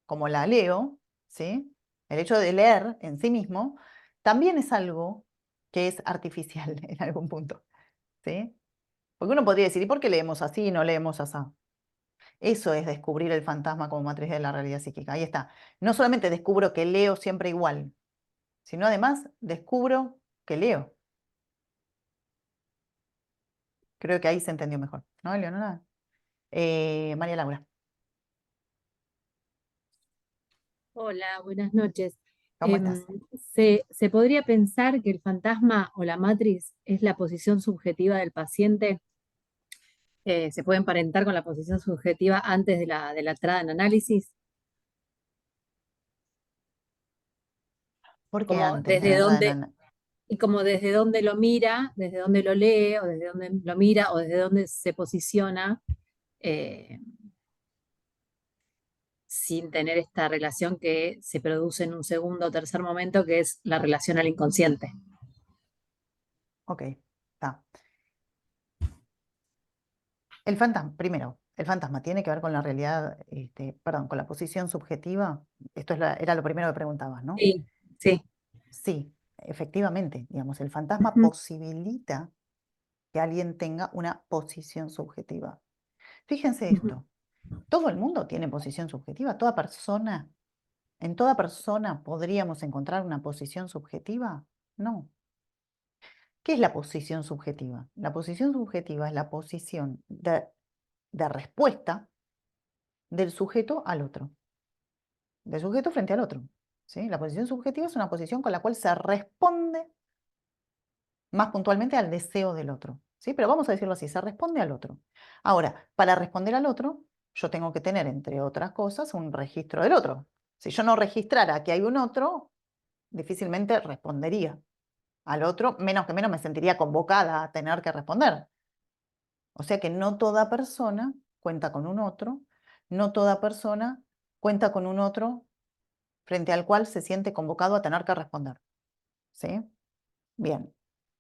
como la leo, ¿sí? El hecho de leer en sí mismo también es algo que es artificial en algún punto, ¿sí? Porque uno podría decir, ¿y por qué leemos así y no leemos así? Eso es descubrir el fantasma como matriz de la realidad psíquica. Ahí está. No solamente descubro que leo siempre igual, sino además descubro que leo. Creo que ahí se entendió mejor, ¿no, Leonora? María Laura, Hola, buenas noches. ¿cómo estás? ¿Se podría pensar que el fantasma o la matriz es la posición subjetiva del paciente? ¿Se puede emparentar con la posición subjetiva antes de la entrada en análisis? ¿Por qué Como antes de la desde entrada en dónde, y como desde dónde lo mira, desde dónde lo lee, o desde dónde lo mira, o desde dónde se posiciona, eh, sin tener esta relación que se produce en un segundo o tercer momento, que es la relación al inconsciente? Ok, está. El fantasma, primero, el fantasma tiene que ver con la realidad, perdón, con la posición subjetiva. Esto era lo primero que preguntabas, ¿no? Sí, sí. Sí, efectivamente, digamos, el fantasma Ujú. posibilita que alguien tenga una posición subjetiva. Fíjense Ujú. esto, todo el mundo tiene posición subjetiva, en toda persona podríamos encontrar una posición subjetiva. No. ¿Qué es la posición subjetiva? La posición subjetiva es la posición de respuesta del sujeto al otro, del sujeto frente al otro. ¿Sí? La posición subjetiva es una posición con la cual se responde más puntualmente al deseo del otro. ¿Sí? Pero vamos a decirlo así, se responde al otro. Ahora, para responder al otro, yo tengo que tener, entre otras cosas, un registro del otro. Si yo no registrara que hay un otro, difícilmente respondería al otro, menos que menos me sentiría convocada a tener que responder. O sea que no toda persona cuenta con un otro, no toda persona cuenta con un otro frente al cual se siente convocado a tener que responder. ¿Sí? Bien,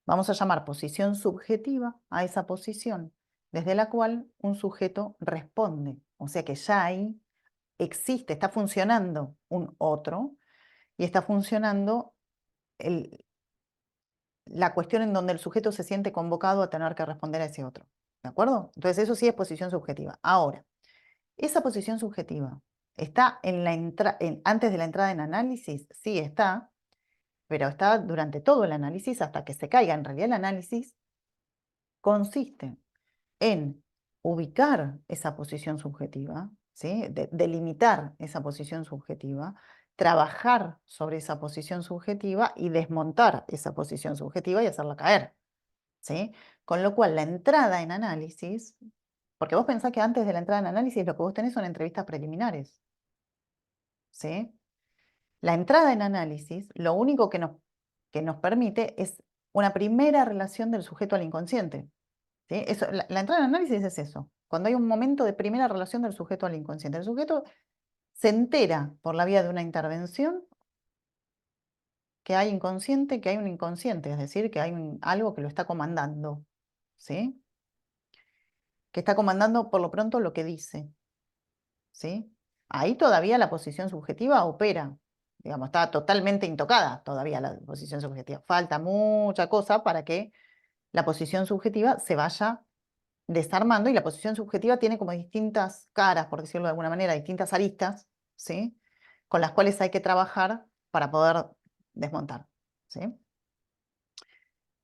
vamos a llamar posición subjetiva a esa posición desde la cual un sujeto responde. O sea que ya ahí existe, está funcionando un otro y está funcionando la cuestión en donde el sujeto se siente convocado a tener que responder a ese otro. ¿De acuerdo? Entonces eso sí es posición subjetiva. Ahora, esa posición subjetiva está antes de la entrada en análisis, sí está, pero está durante todo el análisis hasta que se caiga. En realidad el análisis consiste en ubicar esa posición subjetiva, ¿sí? Delimitar esa posición subjetiva, trabajar sobre esa posición subjetiva y desmontar esa posición subjetiva y hacerla caer. ¿Sí? Con lo cual la entrada en análisis, porque vos pensás que antes de la entrada en análisis lo que vos tenés son entrevistas preliminares. ¿Sí? La entrada en análisis lo único que nos permite es una primera relación del sujeto al inconsciente. ¿Sí? La entrada en análisis es eso, cuando hay un momento de primera relación del sujeto al inconsciente. El sujeto se entera por la vía de una intervención que hay inconsciente, que hay un inconsciente, es decir, que hay algo que lo está comandando, ¿sí? Que está comandando por lo pronto lo que dice, ¿sí? Ahí todavía la posición subjetiva opera, digamos, está totalmente intocada todavía la posición subjetiva. Falta mucha cosa para que la posición subjetiva se vaya desarmando, y la posición subjetiva tiene como distintas caras, por decirlo de alguna manera, distintas aristas, ¿sí? Con las cuales hay que trabajar para poder desmontar, ¿sí?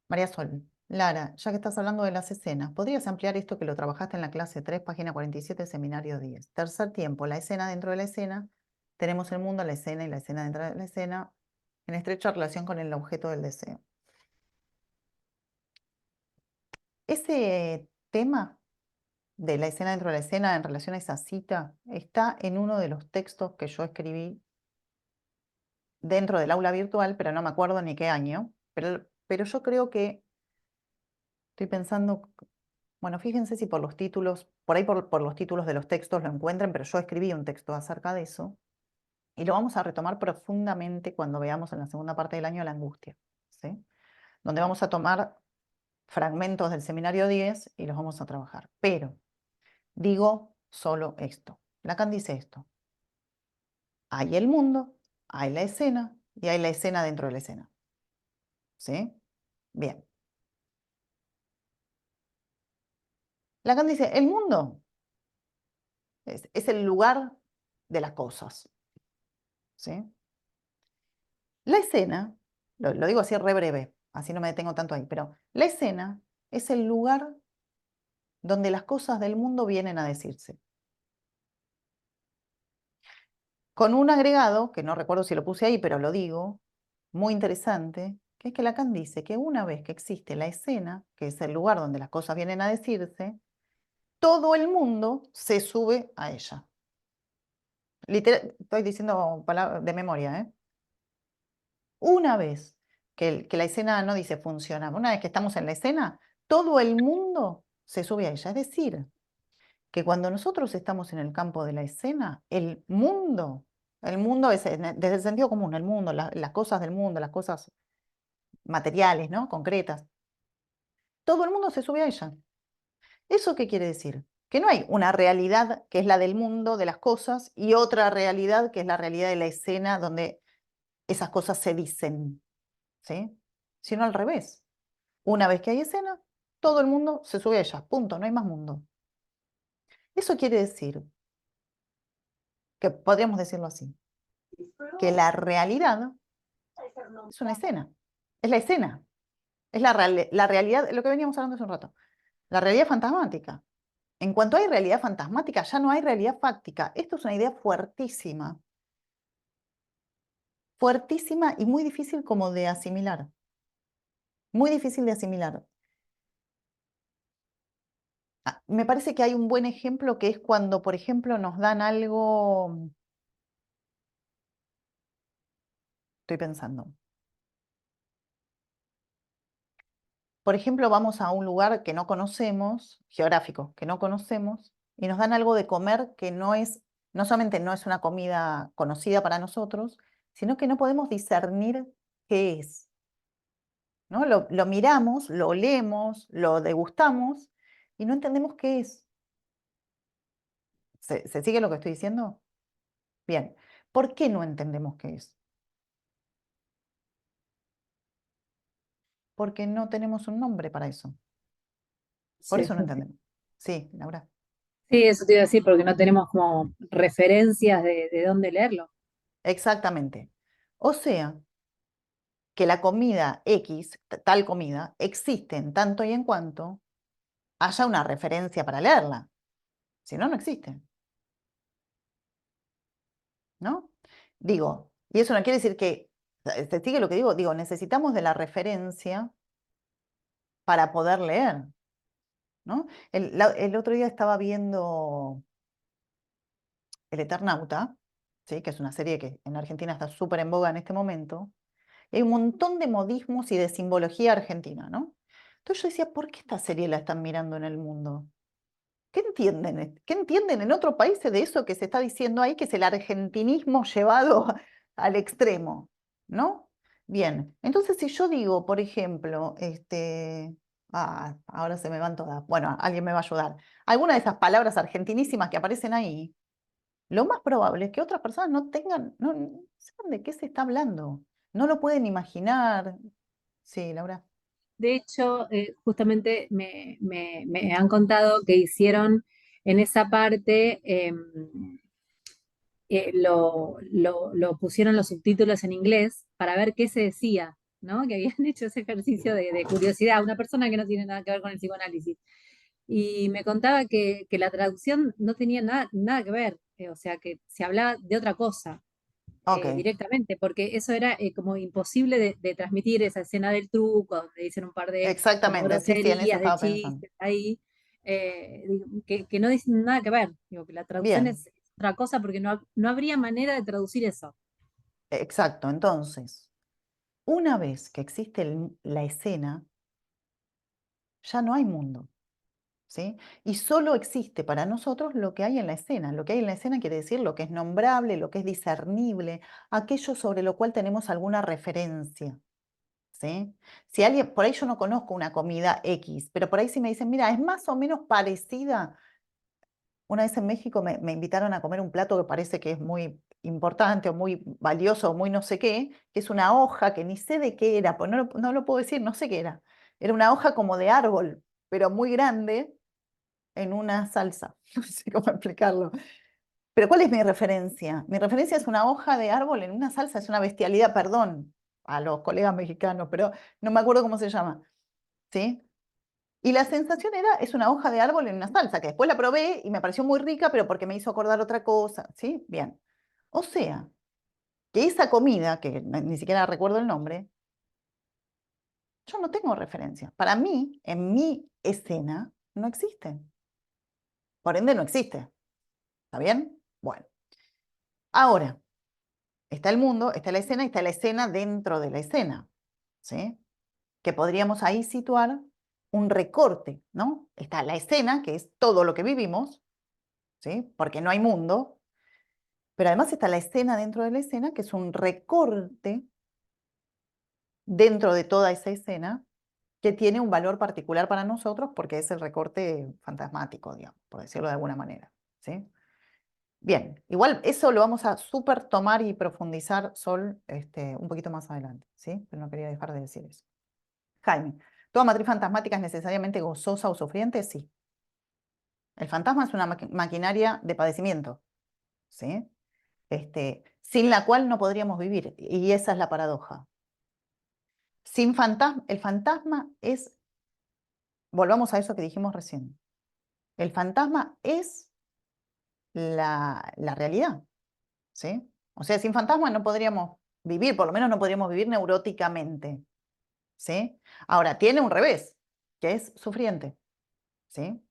María Sol, Lara, ya que estás hablando de las escenas, ¿podrías ampliar esto que lo trabajaste en la clase 3, página 47, seminario 10? Tercer tiempo, la escena dentro de la escena. Tenemos el mundo, la escena y la escena dentro de la escena, en estrecha relación con el objeto del deseo. Ese tema de la escena dentro de la escena en relación a esa cita está en uno de los textos que yo escribí dentro del aula virtual, pero no me acuerdo ni qué año, pero yo creo que estoy pensando, bueno, fíjense si por los títulos, por ahí por los títulos de los textos lo encuentran, pero yo escribí un texto acerca de eso y lo vamos a retomar profundamente cuando veamos en la segunda parte del año la angustia, ¿sí? Donde vamos a tomar fragmentos del seminario 10 y los vamos a trabajar. Pero digo solo esto. Lacan dice esto. Hay el mundo, hay la escena y hay la escena dentro de la escena. ¿Sí? Bien. Lacan dice, el mundo es el lugar de las cosas. ¿Sí? La escena, lo digo así re breve, así no me detengo tanto ahí, pero la escena es el lugar donde las cosas del mundo vienen a decirse. Con un agregado, que no recuerdo si lo puse ahí, pero lo digo, muy interesante, que es que Lacan dice que una vez que existe la escena, que es el lugar donde las cosas vienen a decirse, todo el mundo se sube a ella. Estoy diciendo palabras de memoria, ¿eh? Una vez que la escena no dice funciona, una vez que estamos en la escena, todo el mundo se sube a ella. Es decir, que cuando nosotros estamos en el campo de la escena, el mundo es desde el sentido común, el mundo, las cosas del mundo, las cosas materiales, ¿no? Concretas, todo el mundo se sube a ella. ¿Eso qué quiere decir? Que no hay una realidad que es la del mundo, de las cosas, y otra realidad que es la realidad de la escena donde esas cosas se dicen, ¿sí? Sino al revés. Una vez que hay escena, todo el mundo se sube a ella, punto, no hay más mundo. Eso quiere decir, que podríamos decirlo así, que la realidad es una escena, es la escena, es la realidad, lo que veníamos hablando hace un rato, la realidad fantasmática. En cuanto hay realidad fantasmática, ya no hay realidad fáctica. Esto es una idea fuertísima. Fuertísima y muy difícil como de asimilar. Muy difícil de asimilar. Me parece que hay un buen ejemplo que es cuando, por ejemplo, nos dan algo. Estoy pensando. Por ejemplo, vamos a un lugar que no conocemos, geográfico, que no conocemos, y nos dan algo de comer que no solamente no es una comida conocida para nosotros, sino que no podemos discernir qué es. ¿No? Lo miramos, lo olemos, lo degustamos y no entendemos qué es. ¿Se sigue lo que estoy diciendo? Bien. ¿Por qué no entendemos qué es? Porque no tenemos un nombre para eso. Por eso no entendemos. Sí, Laura. Sí, eso te iba a decir, porque no tenemos como referencias de dónde leerlo. Exactamente. O sea, que la comida X, tal comida, existe en tanto y en cuanto haya una referencia para leerla. Si no, no existe. ¿No? Digo, y eso no quiere decir que, ¿se sigue lo que digo? Digo, necesitamos de la referencia para poder leer, ¿no? El otro día estaba viendo El Eternauta, ¿sí? Que es una serie que en Argentina está súper en boga en este momento. Hay un montón de modismos y de simbología argentina, ¿no? Entonces yo decía, ¿por qué esta serie la están mirando en el mundo? ¿Qué entienden? ¿Qué entienden en otros países de eso que se está diciendo ahí, que es el argentinismo llevado al extremo, ¿no? Bien, entonces si yo digo, por ejemplo, ahora se me van todas, bueno, alguien me va a ayudar. Alguna de esas palabras argentinísimas que aparecen ahí, lo más probable es que otras personas no tengan, no sepan de qué se está hablando, no lo pueden imaginar. Sí, Laura. De hecho, justamente me han contado que hicieron en esa parte, lo pusieron los subtítulos en inglés para ver qué se decía, ¿no? Que habían hecho ese ejercicio de curiosidad, una persona que no tiene nada que ver con el psicoanálisis. Y me contaba que la traducción no tenía nada que ver, o sea, que se hablaba de otra cosa. Ok, Directamente, porque eso era como imposible de transmitir esa escena del truco, donde dicen un par de como exactamente, sí, sí, en eso groserías, de estaba pensando. chistes ahí, digo, que no dicen nada que ver. Digo, que la traducción Bien, es otra cosa porque no habría manera de traducir eso. exacto, entonces, una vez que existe la escena, ya no hay mundo. ¿Sí? Y solo existe para nosotros lo que hay en la escena. Lo que hay en la escena quiere decir lo que es nombrable, lo que es discernible, aquello sobre lo cual tenemos alguna referencia. ¿Sí? Si alguien, por ahí yo no conozco una comida X, pero por ahí sí me dicen, mira, es más o menos parecida. Una vez en México me invitaron a comer un plato que parece que es muy importante o muy valioso o muy no sé qué, que es una hoja que ni sé de qué era, pues no lo puedo decir, no sé qué era. Era una hoja como de árbol, pero muy grande en una salsa. No sé cómo explicarlo. Pero ¿cuál es mi referencia? Mi referencia es una hoja de árbol en una salsa, es una bestialidad, perdón a los colegas mexicanos, pero no me acuerdo cómo se llama. ¿Sí? Y la sensación era, es una hoja de árbol en una salsa, que después la probé y me pareció muy rica, pero porque me hizo acordar otra cosa. ¿Sí? Bien. O sea, que esa comida, que ni siquiera recuerdo el nombre, yo no tengo referencia. Para mí, en mi escena, no existe. Por ende, no existe. ¿Está bien? Bueno. Ahora, está el mundo, está la escena y está la escena dentro de la escena, ¿sí? Que podríamos ahí situar un recorte, ¿no? Está la escena, que es todo lo que vivimos, ¿sí? Porque no hay mundo, pero además está la escena dentro de la escena, que es un recorte dentro de toda esa escena que tiene un valor particular para nosotros porque es el recorte fantasmático, digamos, por decirlo de alguna manera, ¿sí? Bien, igual eso lo vamos a súper tomar y profundizar, Sol, un poquito más adelante, ¿sí? Pero no quería dejar de decir eso. Jaime, ¿toda matriz fantasmática es necesariamente gozosa o sufriente? Sí. El fantasma es una maquinaria de padecimiento, ¿sí? Sin la cual no podríamos vivir, y esa es la paradoja. Sin fantasma, el fantasma es, volvamos a eso que dijimos recién, el fantasma es la realidad, ¿sí? O sea, sin fantasma no podríamos vivir, por lo menos no podríamos vivir neuróticamente, ¿sí? Ahora, tiene un revés, que es sufriente, ¿sí?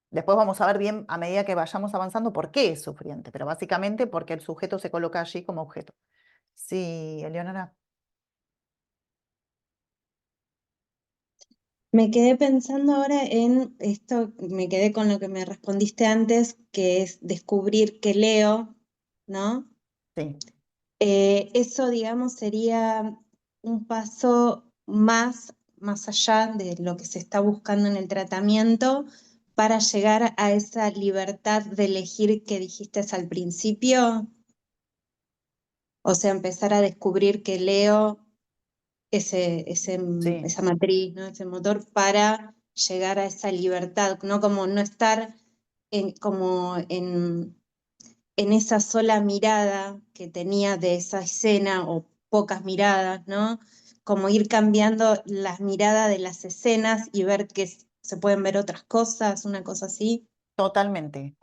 Después vamos a ver bien a medida que vayamos avanzando por qué es sufriente, pero básicamente porque el sujeto se coloca allí como objeto. Sí, Eleonora. Me quedé pensando ahora en esto, me quedé con lo que me respondiste antes, que es descubrir que leo, ¿no? Sí, Eso, digamos, sería un paso más allá de lo que se está buscando en el tratamiento para llegar a esa libertad de elegir que dijiste al principio. O sea, empezar a descubrir que leo sí, esa matriz, ¿no? Ese motor para llegar a esa libertad, ¿no? Como no estar como en esa sola mirada que tenía de esa escena o pocas miradas, ¿no? Como ir cambiando las miradas de las escenas y ver que se pueden ver otras cosas, una cosa así. totalmente.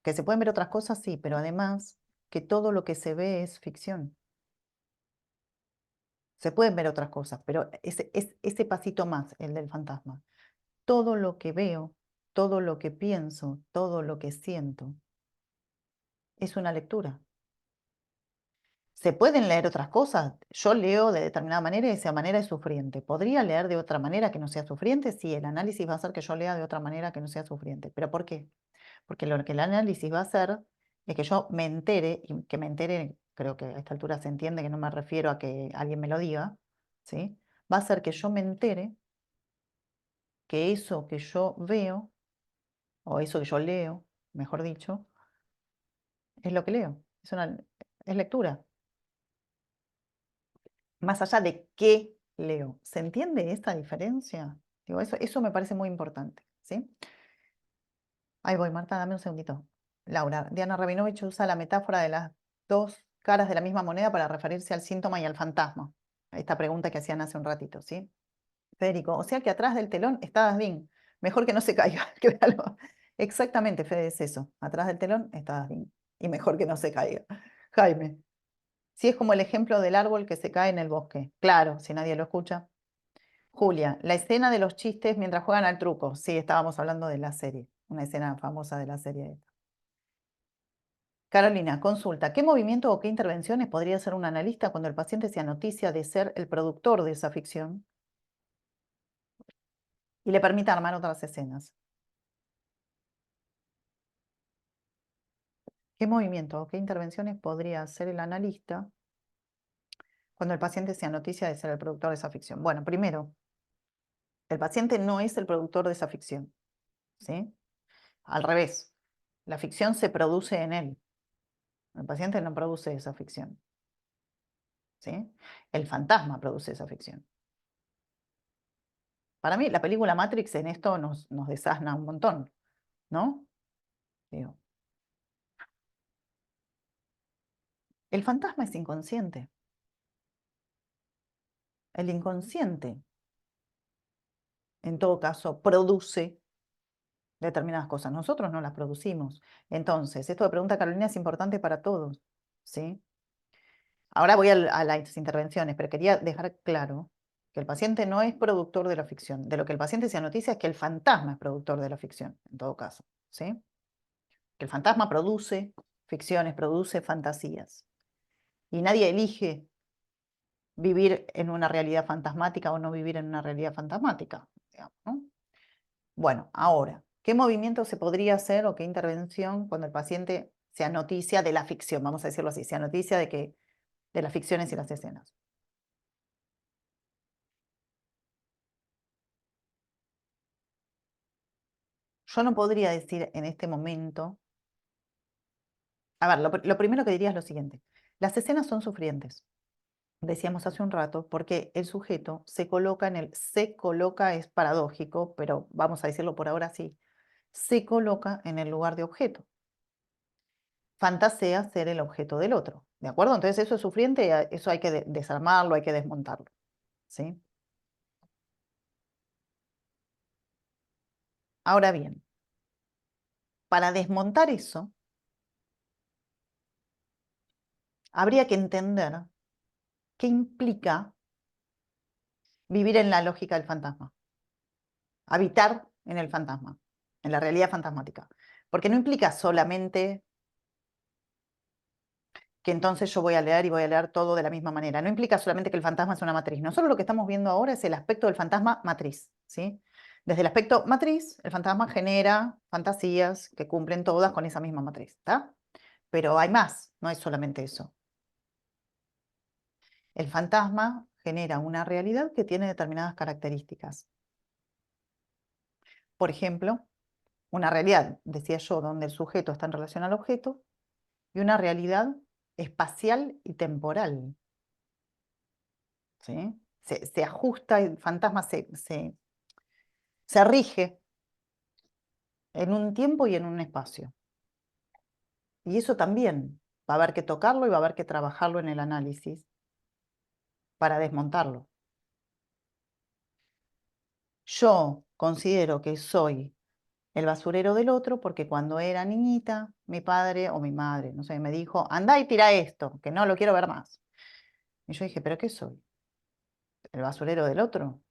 Que se pueden ver otras cosas, sí, pero además que todo lo que se ve es ficción. Se pueden ver otras cosas, pero ese pasito más, el del fantasma. Todo lo que veo, todo lo que pienso, todo lo que siento, es una lectura. Se pueden leer otras cosas. Yo leo de determinada manera y esa manera es sufriente. ¿Podría leer de otra manera que no sea sufriente? Sí, el análisis va a hacer que yo lea de otra manera que no sea sufriente. ¿Pero por qué? Porque lo que el análisis va a hacer es que yo me entere, y que me entere, creo que a esta altura se entiende que no me refiero a que alguien me lo diga, ¿sí? Va a hacer que yo me entere que eso que yo veo, o eso que yo leo, mejor dicho, es lo que leo, es lectura. Más allá de qué leo. ¿Se entiende esta diferencia? Digo, eso me parece muy importante, ¿sí? Ahí voy, Marta, dame un segundito. Laura, Diana Rabinovich usa la metáfora de las dos caras de la misma moneda para referirse al síntoma y al fantasma. Esta pregunta que hacían hace un ratito, ¿sí? Federico, o sea que atrás del telón está Dasbin. Mejor que no se caiga. Claro. Exactamente, Fede, es eso. Atrás del telón está Dasbin. Y mejor que no se caiga. Jaime. Sí, es como el ejemplo del árbol que se cae en el bosque. Claro, si nadie lo escucha. Julia, la escena de los chistes mientras juegan al truco. Sí, estábamos hablando de la serie. Una escena famosa de la serie esta. Carolina, consulta, ¿qué movimiento o qué intervenciones podría hacer un analista cuando el paciente se anoticia de ser el productor de esa ficción y le permita armar otras escenas? ¿Qué movimiento o qué intervenciones podría hacer el analista cuando el paciente se anoticia de ser el productor de esa ficción? Bueno, primero, el paciente no es el productor de esa ficción, ¿sí? Al revés, la ficción se produce en él. El paciente no produce esa ficción, ¿sí? El fantasma produce esa ficción. Para mí, la película Matrix en esto nos desasna un montón, ¿no? Digo, el fantasma es inconsciente. El inconsciente, en todo caso, produce determinadas cosas. Nosotros no las producimos. Entonces, esto que pregunta Carolina es importante para todos, ¿sí? Ahora voy a las intervenciones, pero quería dejar claro que el paciente no es productor de la ficción. De lo que el paciente se anoticia es que el fantasma es productor de la ficción, en todo caso, ¿sí? Que el fantasma produce ficciones, produce fantasías. Y nadie elige vivir en una realidad fantasmática o no vivir en una realidad fantasmática, digamos, ¿no? Bueno, ahora, ¿qué movimiento se podría hacer o qué intervención cuando el paciente se anoticia de la ficción? Vamos a decirlo así, se anoticia de las ficciones y las escenas. Yo no podría decir en este momento. A ver, lo primero que diría es lo siguiente. Las escenas son sufrientes. Decíamos hace un rato, porque el sujeto se coloca se coloca es paradójico, pero vamos a decirlo por ahora sí, se coloca en el lugar de objeto. Fantasea ser el objeto del otro, ¿de acuerdo? Entonces eso es sufriente, eso hay que desarmarlo, hay que desmontarlo, ¿sí? Ahora bien, para desmontar eso, habría que entender qué implica vivir en la lógica del fantasma, habitar en el fantasma, en la realidad fantasmática. Porque no implica solamente que entonces yo voy a leer y voy a leer todo de la misma manera. No implica solamente que el fantasma es una matriz. Nosotros lo que estamos viendo ahora es el aspecto del fantasma matriz, ¿sí? Desde el aspecto matriz, el fantasma genera fantasías que cumplen todas con esa misma matriz, ¿está? Pero hay más, no es solamente eso. El fantasma genera una realidad que tiene determinadas características. Por ejemplo, una realidad, decía yo, donde el sujeto está en relación al objeto, y una realidad espacial y temporal, ¿sí? Se ajusta, el fantasma se rige en un tiempo y en un espacio. Y eso también va a haber que tocarlo y va a haber que trabajarlo en el análisis para desmontarlo. Yo considero que soy el basurero del otro porque cuando era niñita, mi padre o mi madre, no sé, me dijo, anda y tira esto, que no lo quiero ver más. Y yo dije, ¿pero qué soy? ¿El basurero del otro?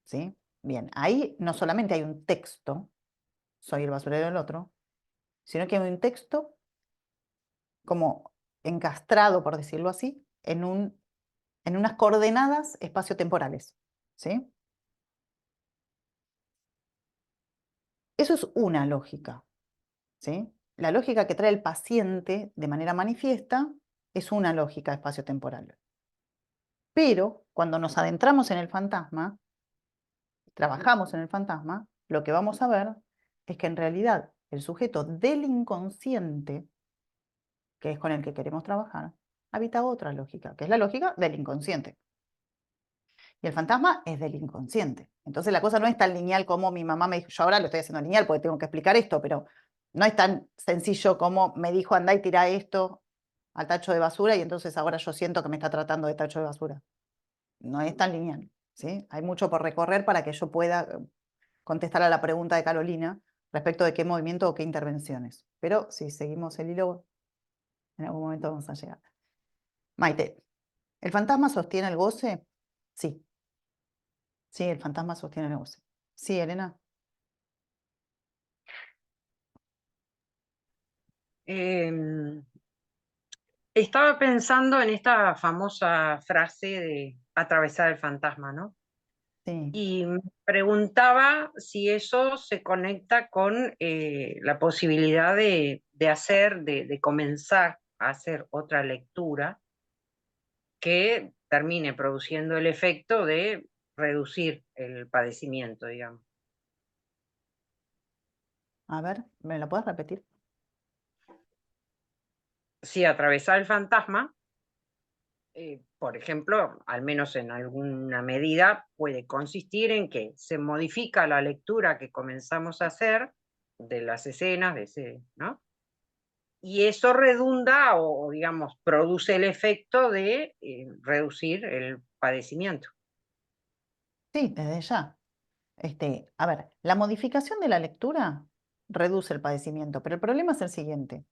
¿Sí? Bien, ahí no solamente hay un texto, soy el basurero del otro, sino que hay un texto como encastrado, por decirlo así, en unas coordenadas espaciotemporales, ¿sí? Eso es una lógica, ¿sí? La lógica que trae el paciente de manera manifiesta es una lógica espaciotemporal. Pero cuando nos adentramos en el fantasma, trabajamos en el fantasma, lo que vamos a ver es que en realidad el sujeto del inconsciente, que es con el que queremos trabajar, habita otra lógica, que es la lógica del inconsciente. Y el fantasma es del inconsciente. Entonces la cosa no es tan lineal como mi mamá me dijo, yo ahora lo estoy haciendo lineal porque tengo que explicar esto, pero no es tan sencillo como me dijo andá y tirá esto al tacho de basura y entonces ahora yo siento que me está tratando de tacho de basura. No es tan lineal, ¿sí? Hay mucho por recorrer para que yo pueda contestar a la pregunta de Carolina respecto de qué movimiento o qué intervenciones. Pero si seguimos el hilo, en algún momento vamos a llegar. Maite, ¿el fantasma sostiene el goce? Sí. Sí, el fantasma sostiene el goce. Sí, Elena. Estaba pensando en esta famosa frase de atravesar el fantasma, ¿no? Sí. Y me preguntaba si eso se conecta con la posibilidad de comenzar a hacer otra lectura que termine produciendo el efecto de reducir el padecimiento, digamos. A ver, ¿me lo puedes repetir? Si atravesar el fantasma, por ejemplo, al menos en alguna medida, puede consistir en que se modifica la lectura que comenzamos a hacer de las escenas, ¿no? Y eso redunda o, digamos, produce el efecto de reducir el padecimiento. Sí, desde ya. A ver, la modificación de la lectura reduce el padecimiento, pero el problema es el siguiente.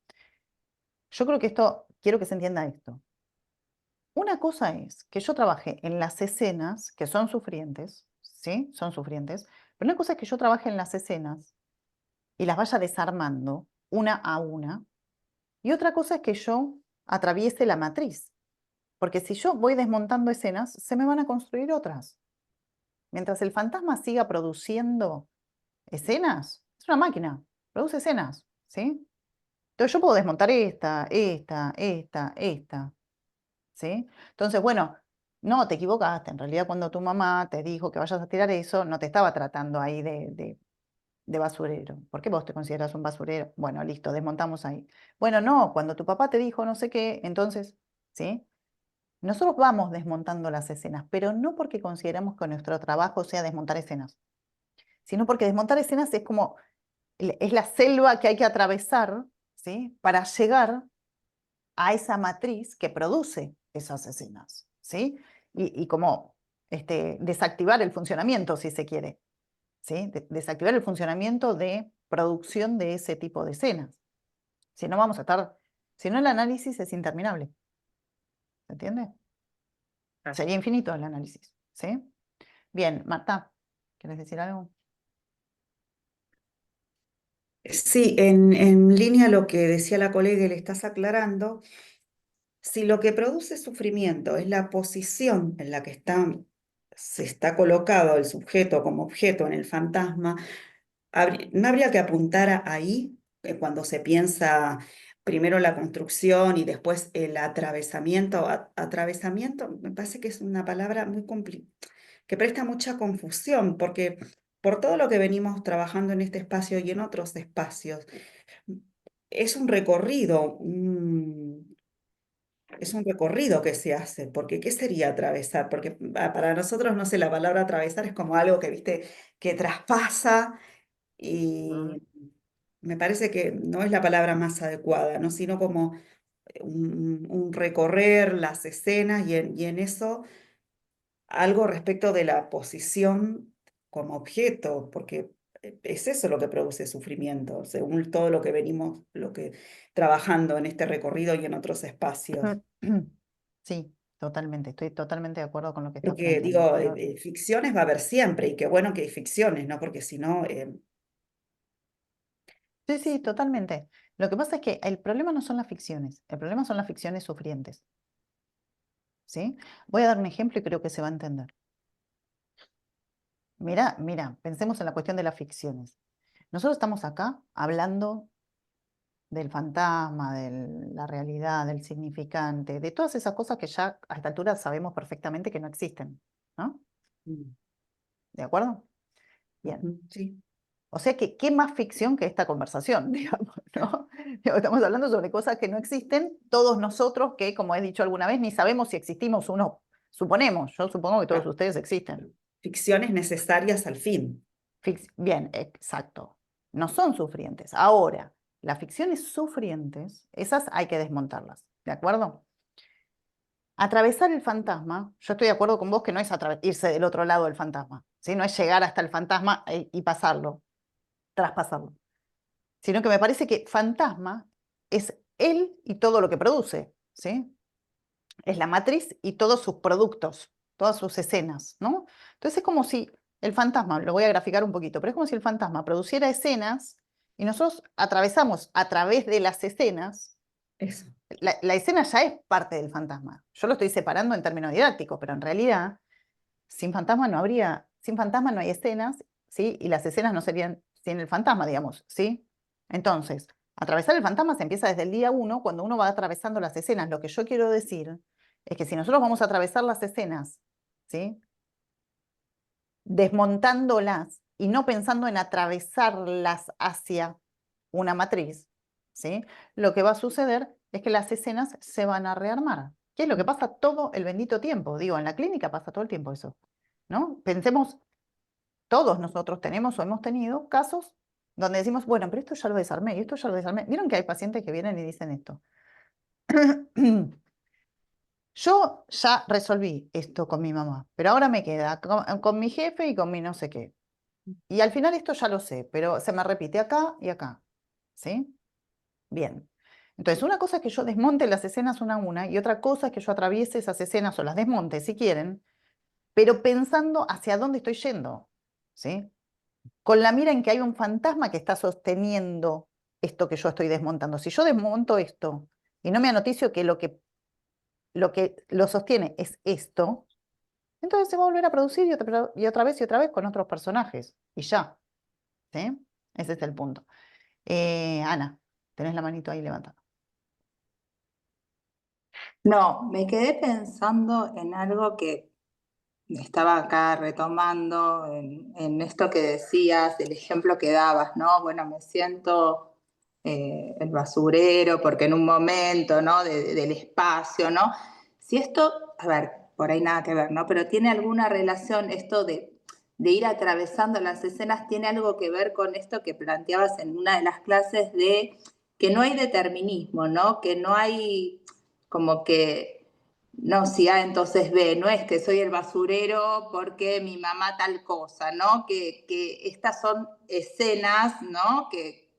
Yo creo que quiero que se entienda esto. Una cosa es que yo trabaje en las escenas que son sufrientes, ¿sí? Son sufrientes, pero una cosa es que yo trabaje en las escenas y las vaya desarmando una a una, y otra cosa es que yo atraviese la matriz, porque si yo voy desmontando escenas, se me van a construir otras. Mientras el fantasma siga produciendo escenas, es una máquina, produce escenas, ¿sí? Entonces yo puedo desmontar esta, ¿sí? Entonces, bueno, no, te equivocaste. En realidad, cuando tu mamá te dijo que vayas a tirar eso, no te estaba tratando ahí de basurero. ¿Por qué vos te consideras un basurero? Bueno, listo, desmontamos ahí. Bueno, no, cuando tu papá te dijo no sé qué, entonces, ¿sí? Nosotros vamos desmontando las escenas, pero no porque consideramos que nuestro trabajo sea desmontar escenas, sino porque desmontar escenas es como, es la selva que hay que atravesar, ¿sí? Para llegar a esa matriz que produce esas escenas, ¿sí? Y como desactivar el funcionamiento, si se quiere, ¿sí? Desactivar el funcionamiento de producción de ese tipo de escenas. Si no vamos a estar, si no el análisis es interminable, ¿se entiende? Sería infinito el análisis, ¿sí? Bien, Marta, ¿quieres decir algo? Sí, en línea a lo que decía la colega y le estás aclarando, si lo que produce sufrimiento es la posición en la que se está colocado el sujeto como objeto en el fantasma, no habría que apuntar ahí cuando se piensa primero la construcción y después el atravesamiento. Atravesamiento me parece que es una palabra muy que presta mucha confusión, porque por todo lo que venimos trabajando en este espacio y en otros espacios, es un recorrido, es un recorrido que se hace, porque ¿qué sería atravesar? Porque para nosotros, no sé, la palabra atravesar es como algo que, viste, que traspasa y me parece que no es la palabra más adecuada, ¿no? Sino como un recorrer las escenas y en eso algo respecto de la posición como objeto, porque es eso lo que produce sufrimiento, según todo lo que venimos trabajando en este recorrido y en otros espacios. Sí, totalmente, estoy totalmente de acuerdo con lo que estás Porque planteando. digo, ficciones va a haber siempre, y qué bueno que hay ficciones, ¿no? Porque si no, Sí, sí, totalmente. Lo que pasa es que el problema no son las ficciones, el problema son las ficciones sufrientes, ¿sí? Voy a dar un ejemplo y creo que se va a entender. Mira, pensemos en la cuestión de las ficciones. Nosotros estamos acá hablando del fantasma, de la realidad, del significante, de todas esas cosas que ya a esta altura sabemos perfectamente que no existen, ¿no? ¿De acuerdo? Bien. Sí. O sea que, ¿qué más ficción que esta conversación, digamos, ¿no? Estamos hablando sobre cosas que no existen, todos nosotros que, como he dicho alguna vez, ni sabemos si existimos o no. Suponemos, yo supongo que todos ustedes existen. Ficciones necesarias al fin. Bien, exacto. No son sufrientes. Ahora, las ficciones sufrientes, esas hay que desmontarlas, ¿de acuerdo? Atravesar el fantasma, yo estoy de acuerdo con vos que no es irse del otro lado del fantasma, ¿sí? No es llegar hasta el fantasma y pasarlo, traspasarlo, sino que me parece que fantasma es él y todo lo que produce, ¿sí? Es la matriz y todos sus productos, todas sus escenas, ¿no? Entonces es como si el fantasma, lo voy a graficar un poquito, pero es como si el fantasma produciera escenas y nosotros atravesamos a través de las escenas. Eso. La escena ya es parte del fantasma. Yo lo estoy separando en términos didácticos, pero en realidad sin fantasma no hay escenas, ¿sí? Y las escenas no serían sin el fantasma, digamos, ¿sí? Entonces, atravesar el fantasma se empieza desde el día 1, cuando uno va atravesando las escenas. Lo que yo quiero decir es que si nosotros vamos a atravesar las escenas, ¿sí? Desmontándolas y no pensando en atravesarlas hacia una matriz, ¿sí? Lo que va a suceder es que las escenas se van a rearmar. ¿Qué es lo que pasa todo el bendito tiempo? Digo, en la clínica pasa todo el tiempo eso, ¿no? Pensemos, todos nosotros tenemos o hemos tenido casos donde decimos, bueno, pero esto ya lo desarmé, y esto ya lo desarmé. ¿Vieron que hay pacientes que vienen y dicen esto? Yo ya resolví esto con mi mamá, pero ahora me queda con mi jefe y con mi no sé qué. Y al final esto ya lo sé, pero se me repite acá y acá, ¿sí? Bien. Entonces, una cosa es que yo desmonte las escenas una a una y otra cosa es que yo atraviese esas escenas o las desmonte, si quieren, pero pensando hacia dónde estoy yendo, ¿sí? Con la mira en que hay un fantasma que está sosteniendo esto que yo estoy desmontando. Si yo desmonto esto y no me anoticio que lo que lo sostiene es esto, entonces se va a volver a producir y otra vez y otra vez con otros personajes. Y ya, ¿sí? Ese es el punto. Ana, tenés la manito ahí levantada. No, me quedé pensando en algo que estaba acá retomando, en esto que decías, el ejemplo que dabas, ¿no? Bueno, me siento el basurero porque en un momento, ¿no? Del espacio, ¿no? Si esto, a ver, por ahí nada que ver, ¿no? Pero tiene alguna relación esto de ir atravesando las escenas, tiene algo que ver con esto que planteabas en una de las clases de que no hay determinismo, ¿no? Que no hay como que, no, si A entonces B, no es que soy el basurero porque mi mamá tal cosa, ¿no? Que estas son escenas, ¿no? Que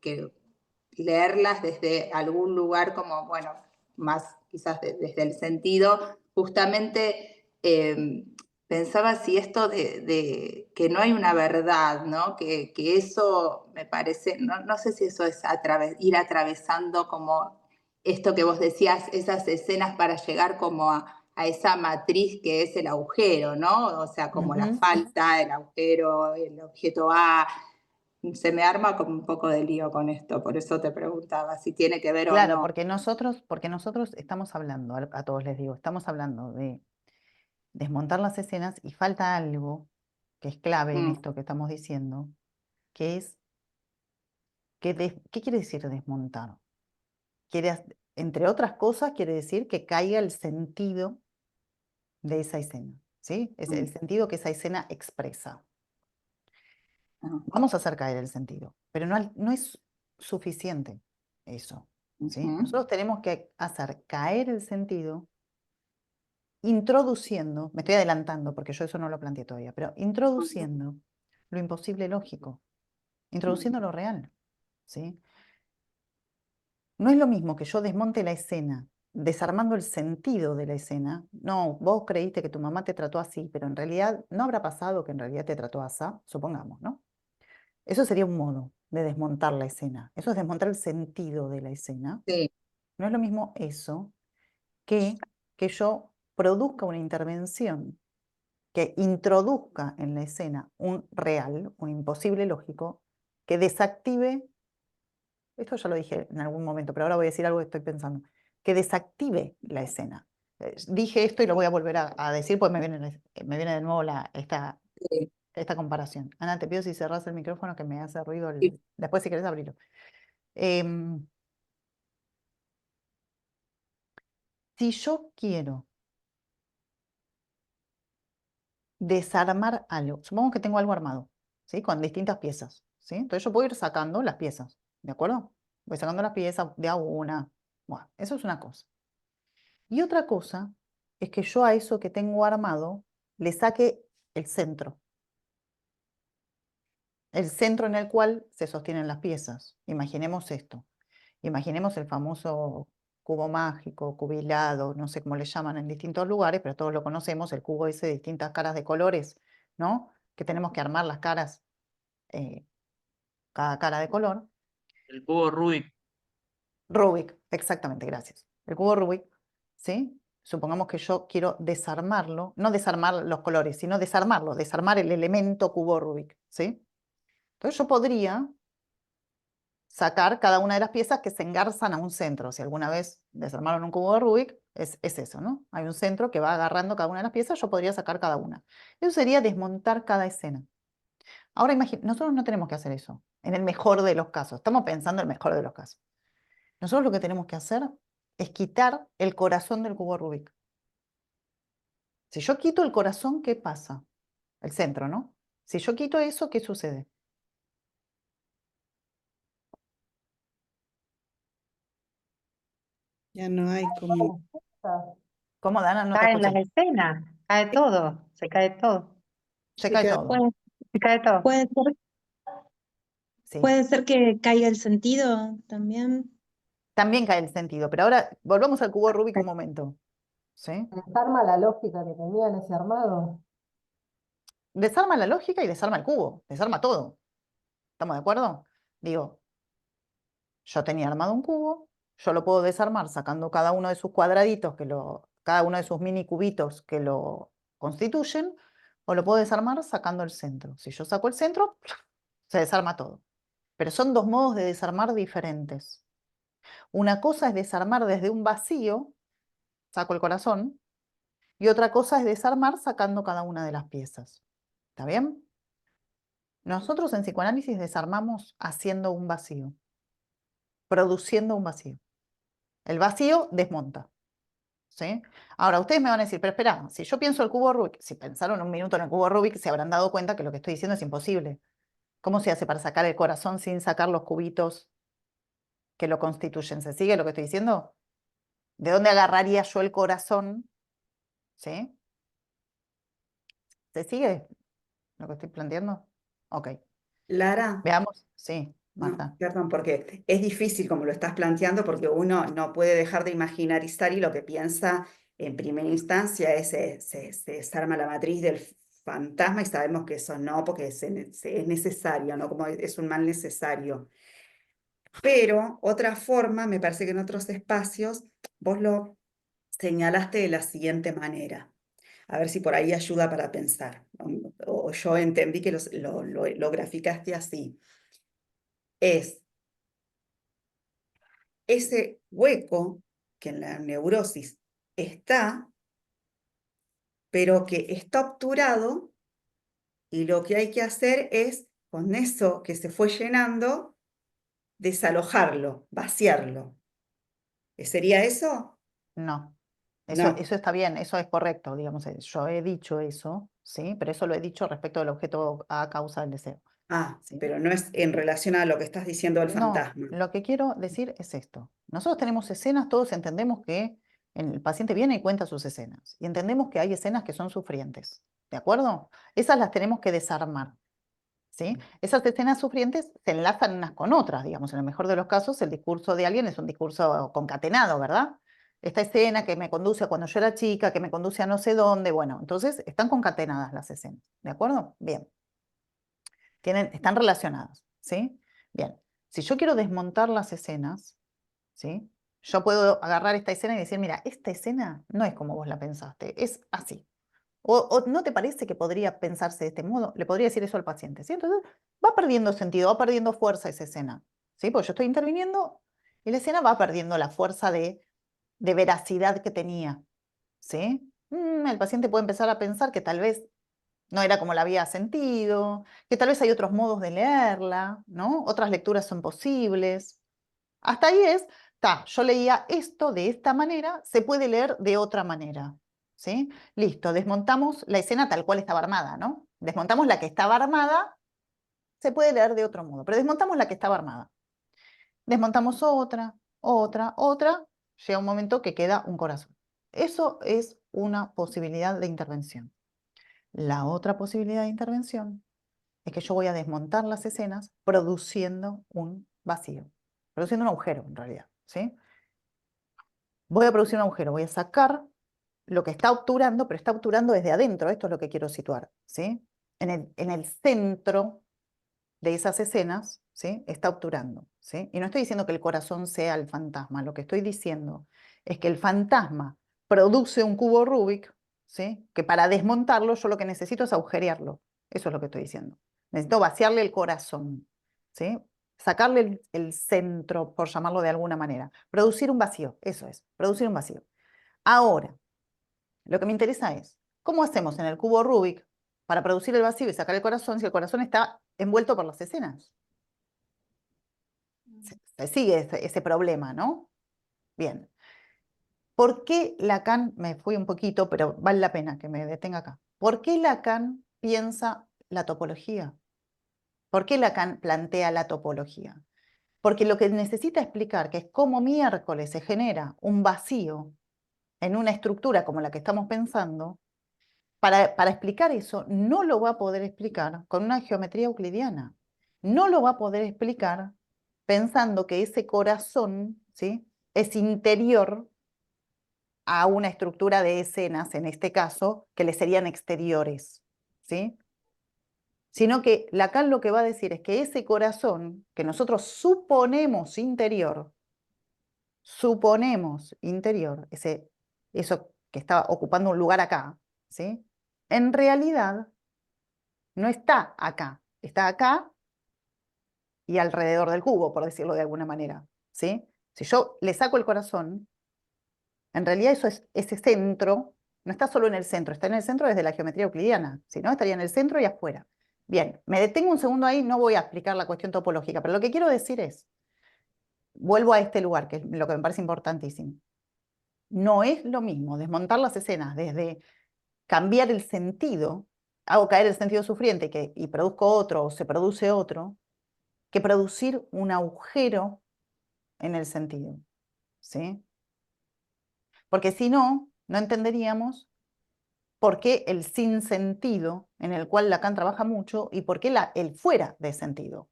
leerlas desde algún lugar como, bueno, más quizás desde el sentido, justamente pensaba si esto de que no hay una verdad, ¿no? Que eso me parece, no sé si eso es ir atravesando como esto que vos decías, esas escenas para llegar como a esa matriz que es el agujero, ¿no? O sea, como la falta, el agujero, el objeto A. Se me arma como un poco de lío con esto, por eso te preguntaba si tiene que ver o Claro, no. porque nosotros estamos hablando, a todos les digo, estamos hablando de desmontar las escenas y falta algo que es clave en esto que estamos diciendo, que es, ¿qué quiere decir desmontar? Entre otras cosas, quiere decir que caiga el sentido de esa escena, ¿sí? Es el sentido que esa escena expresa. Vamos a hacer caer el sentido, pero no es suficiente eso, ¿sí? Nosotros tenemos que hacer caer el sentido introduciendo, me estoy adelantando porque yo eso no lo planteé todavía, pero introduciendo lo imposible lógico, introduciendo lo real, ¿sí? No es lo mismo que yo desmonte la escena, desarmando el sentido de la escena. No, vos creíste que tu mamá te trató así, pero en realidad no habrá pasado que en realidad te trató así, supongamos, ¿no? Eso sería un modo de desmontar la escena. Eso es desmontar el sentido de la escena. Sí. No es lo mismo eso que yo produzca una intervención que introduzca en la escena un real, un imposible lógico, que desactive esto ya lo dije en algún momento, pero ahora voy a decir algo que estoy pensando, que desactive la escena. Dije esto y lo voy a volver a decir, pues me viene de nuevo Sí, esta comparación. Ana, te pido si cerrás el micrófono que me hace ruido. sí. Después si querés abrirlo. Em, si yo quiero desarmar algo, supongamos que tengo algo armado, ¿sí? Con distintas piezas, ¿sí? Entonces yo puedo ir sacando las piezas, ¿de acuerdo? Voy sacando las piezas de a una. Bueno, eso es una cosa. Y otra cosa es que yo a eso que tengo armado le saque el centro en el cual se sostienen las piezas. Imaginemos esto. Imaginemos el famoso cubo mágico, cubilado, no sé cómo le llaman en distintos lugares, pero todos lo conocemos, el cubo ese de distintas caras de colores, ¿no? Que tenemos que armar las caras, cada cara de color. El cubo Rubik. Rubik, exactamente, gracias. El cubo Rubik, ¿sí? Supongamos que yo quiero desarmarlo, no desarmar los colores, sino desarmarlo, desarmar el elemento cubo Rubik, ¿sí? Entonces yo podría sacar cada una de las piezas que se engarzan a un centro. Si alguna vez desarmaron un cubo de Rubik, es eso, ¿no? Hay un centro que va agarrando cada una de las piezas, yo podría sacar cada una. Eso sería desmontar cada escena. Ahora nosotros no tenemos que hacer eso, en el mejor de los casos. Estamos pensando en el mejor de los casos. Nosotros lo que tenemos que hacer es quitar el corazón del cubo Rubik. Si yo quito el corazón, ¿qué pasa? El centro, ¿no? Si yo quito eso, ¿qué sucede? Ya no hay como... ¿Cómo, Dana? No te Caen las escuché. escenas, cae todo, se cae todo. Se Sí, cae queda- todo. Puede, Se cae todo. Sí. puede ser que caiga el sentido también. También cae el sentido, pero ahora volvamos al cubo Rubik un momento, ¿sí? Desarma la lógica que tenía en ese armado. Desarma la lógica y desarma el cubo, desarma todo. ¿Estamos de acuerdo? Digo, yo tenía armado un cubo, yo lo puedo desarmar sacando cada uno de sus cuadraditos, cada uno de sus mini cubitos que lo constituyen, o lo puedo desarmar sacando el centro. Si yo saco el centro, se desarma todo. Pero son dos modos de desarmar diferentes. Una cosa es desarmar desde un vacío, saco el corazón, y otra cosa es desarmar sacando cada una de las piezas. ¿Está bien? Nosotros en psicoanálisis desarmamos haciendo un vacío, produciendo un vacío. El vacío desmonta, ¿sí? Ahora, ustedes me van a decir, pero espera, si yo pienso el cubo Rubik, si pensaron un minuto en el cubo Rubik, se habrán dado cuenta que lo que estoy diciendo es imposible. ¿Cómo se hace para sacar el corazón sin sacar los cubitos que lo constituyen? ¿Se sigue lo que estoy diciendo? ¿De dónde agarraría yo el corazón? ¿Sí? ¿Se sigue lo que estoy planteando? Ok. Lara, Veamos. Sí, no, Marta. perdón, porque es difícil como lo estás planteando, porque uno no puede dejar de imaginarizar y lo que piensa en primera instancia es se desarma la matriz del fantasma y sabemos que eso no, porque es necesario, ¿no? Como es un mal necesario. Pero otra forma, me parece que en otros espacios vos lo señalaste de la siguiente manera. A ver si por ahí ayuda para pensar. O yo entendí que lo graficaste así. Es ese hueco que en la neurosis está, pero que está obturado, y lo que hay que hacer es, con eso que se fue llenando, desalojarlo, vaciarlo. ¿Sería eso? No. No. Eso está bien, eso es correcto, digamos. Yo he dicho eso, ¿sí? Pero eso lo he dicho respecto del objeto a causa del deseo. Ah, ¿Sí? pero no es en relación a lo que estás diciendo del No, fantasma. lo que quiero decir es esto. Nosotros tenemos escenas, todos entendemos que el paciente viene y cuenta sus escenas. Y entendemos que hay escenas que son sufrientes. ¿De acuerdo? Esas las tenemos que desarmar. ¿Sí? Esas escenas sufrientes se enlazan unas con otras, digamos. En el mejor de los casos, el discurso de alguien es un discurso concatenado, ¿verdad? Esta escena que me conduce a cuando yo era chica, que me conduce a no sé dónde, bueno, entonces están concatenadas las escenas. ¿De acuerdo? Bien. Están relacionadas, ¿sí? Bien. Si yo quiero desmontar las escenas, ¿sí? Yo puedo agarrar esta escena y decir, mira, esta escena no es como vos la pensaste, es así. O ¿no te parece que podría pensarse de este modo? Le podría decir eso al paciente, ¿sí? Entonces va perdiendo sentido, va perdiendo fuerza esa escena, ¿sí? Porque yo estoy interviniendo y la escena va perdiendo la fuerza de veracidad que tenía, ¿sí? El paciente puede empezar a pensar que tal vez no era como la había sentido, que tal vez hay otros modos de leerla, ¿no? Otras lecturas son posibles. Hasta ahí yo leía esto de esta manera, se puede leer de otra manera, ¿sí? Listo, desmontamos la escena tal cual estaba armada, ¿no? Desmontamos la que estaba armada, se puede leer de otro modo, pero desmontamos la que estaba armada. Desmontamos otra, llega un momento que queda un corazón. Eso es una posibilidad de intervención. La otra posibilidad de intervención es que yo voy a desmontar las escenas produciendo un vacío, produciendo un agujero en realidad, ¿sí? Voy a producir un agujero, voy a sacar lo que está obturando, pero está obturando desde adentro, esto es lo que quiero situar, ¿sí? En el centro de esas escenas, ¿sí? Está obturando, ¿sí? Y no estoy diciendo que el corazón sea el fantasma, lo que estoy diciendo es que el fantasma produce un cubo Rubik, ¿sí? Que para desmontarlo yo lo que necesito es agujerearlo, eso es lo que estoy diciendo. Necesito vaciarle el corazón, ¿sí? Sacarle el centro, por llamarlo de alguna manera. Producir un vacío, eso es, producir un vacío. Ahora, lo que me interesa es, ¿cómo hacemos en el cubo Rubik para producir el vacío y sacar el corazón si el corazón está envuelto por las escenas? Se sigue ese problema, ¿no? Bien. ¿Por qué Lacan, me fui un poquito, pero vale la pena que me detenga acá? ¿Por qué Lacan piensa la topología? ¿Por qué Lacan plantea la topología? Porque lo que necesita explicar, que es cómo miércoles se genera un vacío en una estructura como la que estamos pensando, para explicar eso no lo va a poder explicar con una geometría euclidiana. No lo va a poder explicar pensando que ese corazón, ¿sí?, es interior a una estructura de escenas, en este caso, que le serían exteriores, ¿sí? Sino que Lacan lo que va a decir es que ese corazón que nosotros suponemos interior, eso que está ocupando un lugar acá, ¿sí?, en realidad no está acá y alrededor del cubo, por decirlo de alguna manera, ¿sí? Si yo le saco el corazón, en realidad ese centro no está solo en el centro, está en el centro desde la geometría euclidiana, si no estaría en el centro y afuera. Bien, me detengo un segundo ahí, no voy a explicar la cuestión topológica, pero lo que quiero decir es, vuelvo a este lugar, que es lo que me parece importantísimo. No es lo mismo desmontar las escenas desde cambiar el sentido, hago caer el sentido sufriente y produzco otro o se produce otro, que producir un agujero en el sentido, ¿sí? Porque si no, no entenderíamos por qué el sinsentido, en el cual Lacan trabaja mucho, y por qué el fuera de sentido,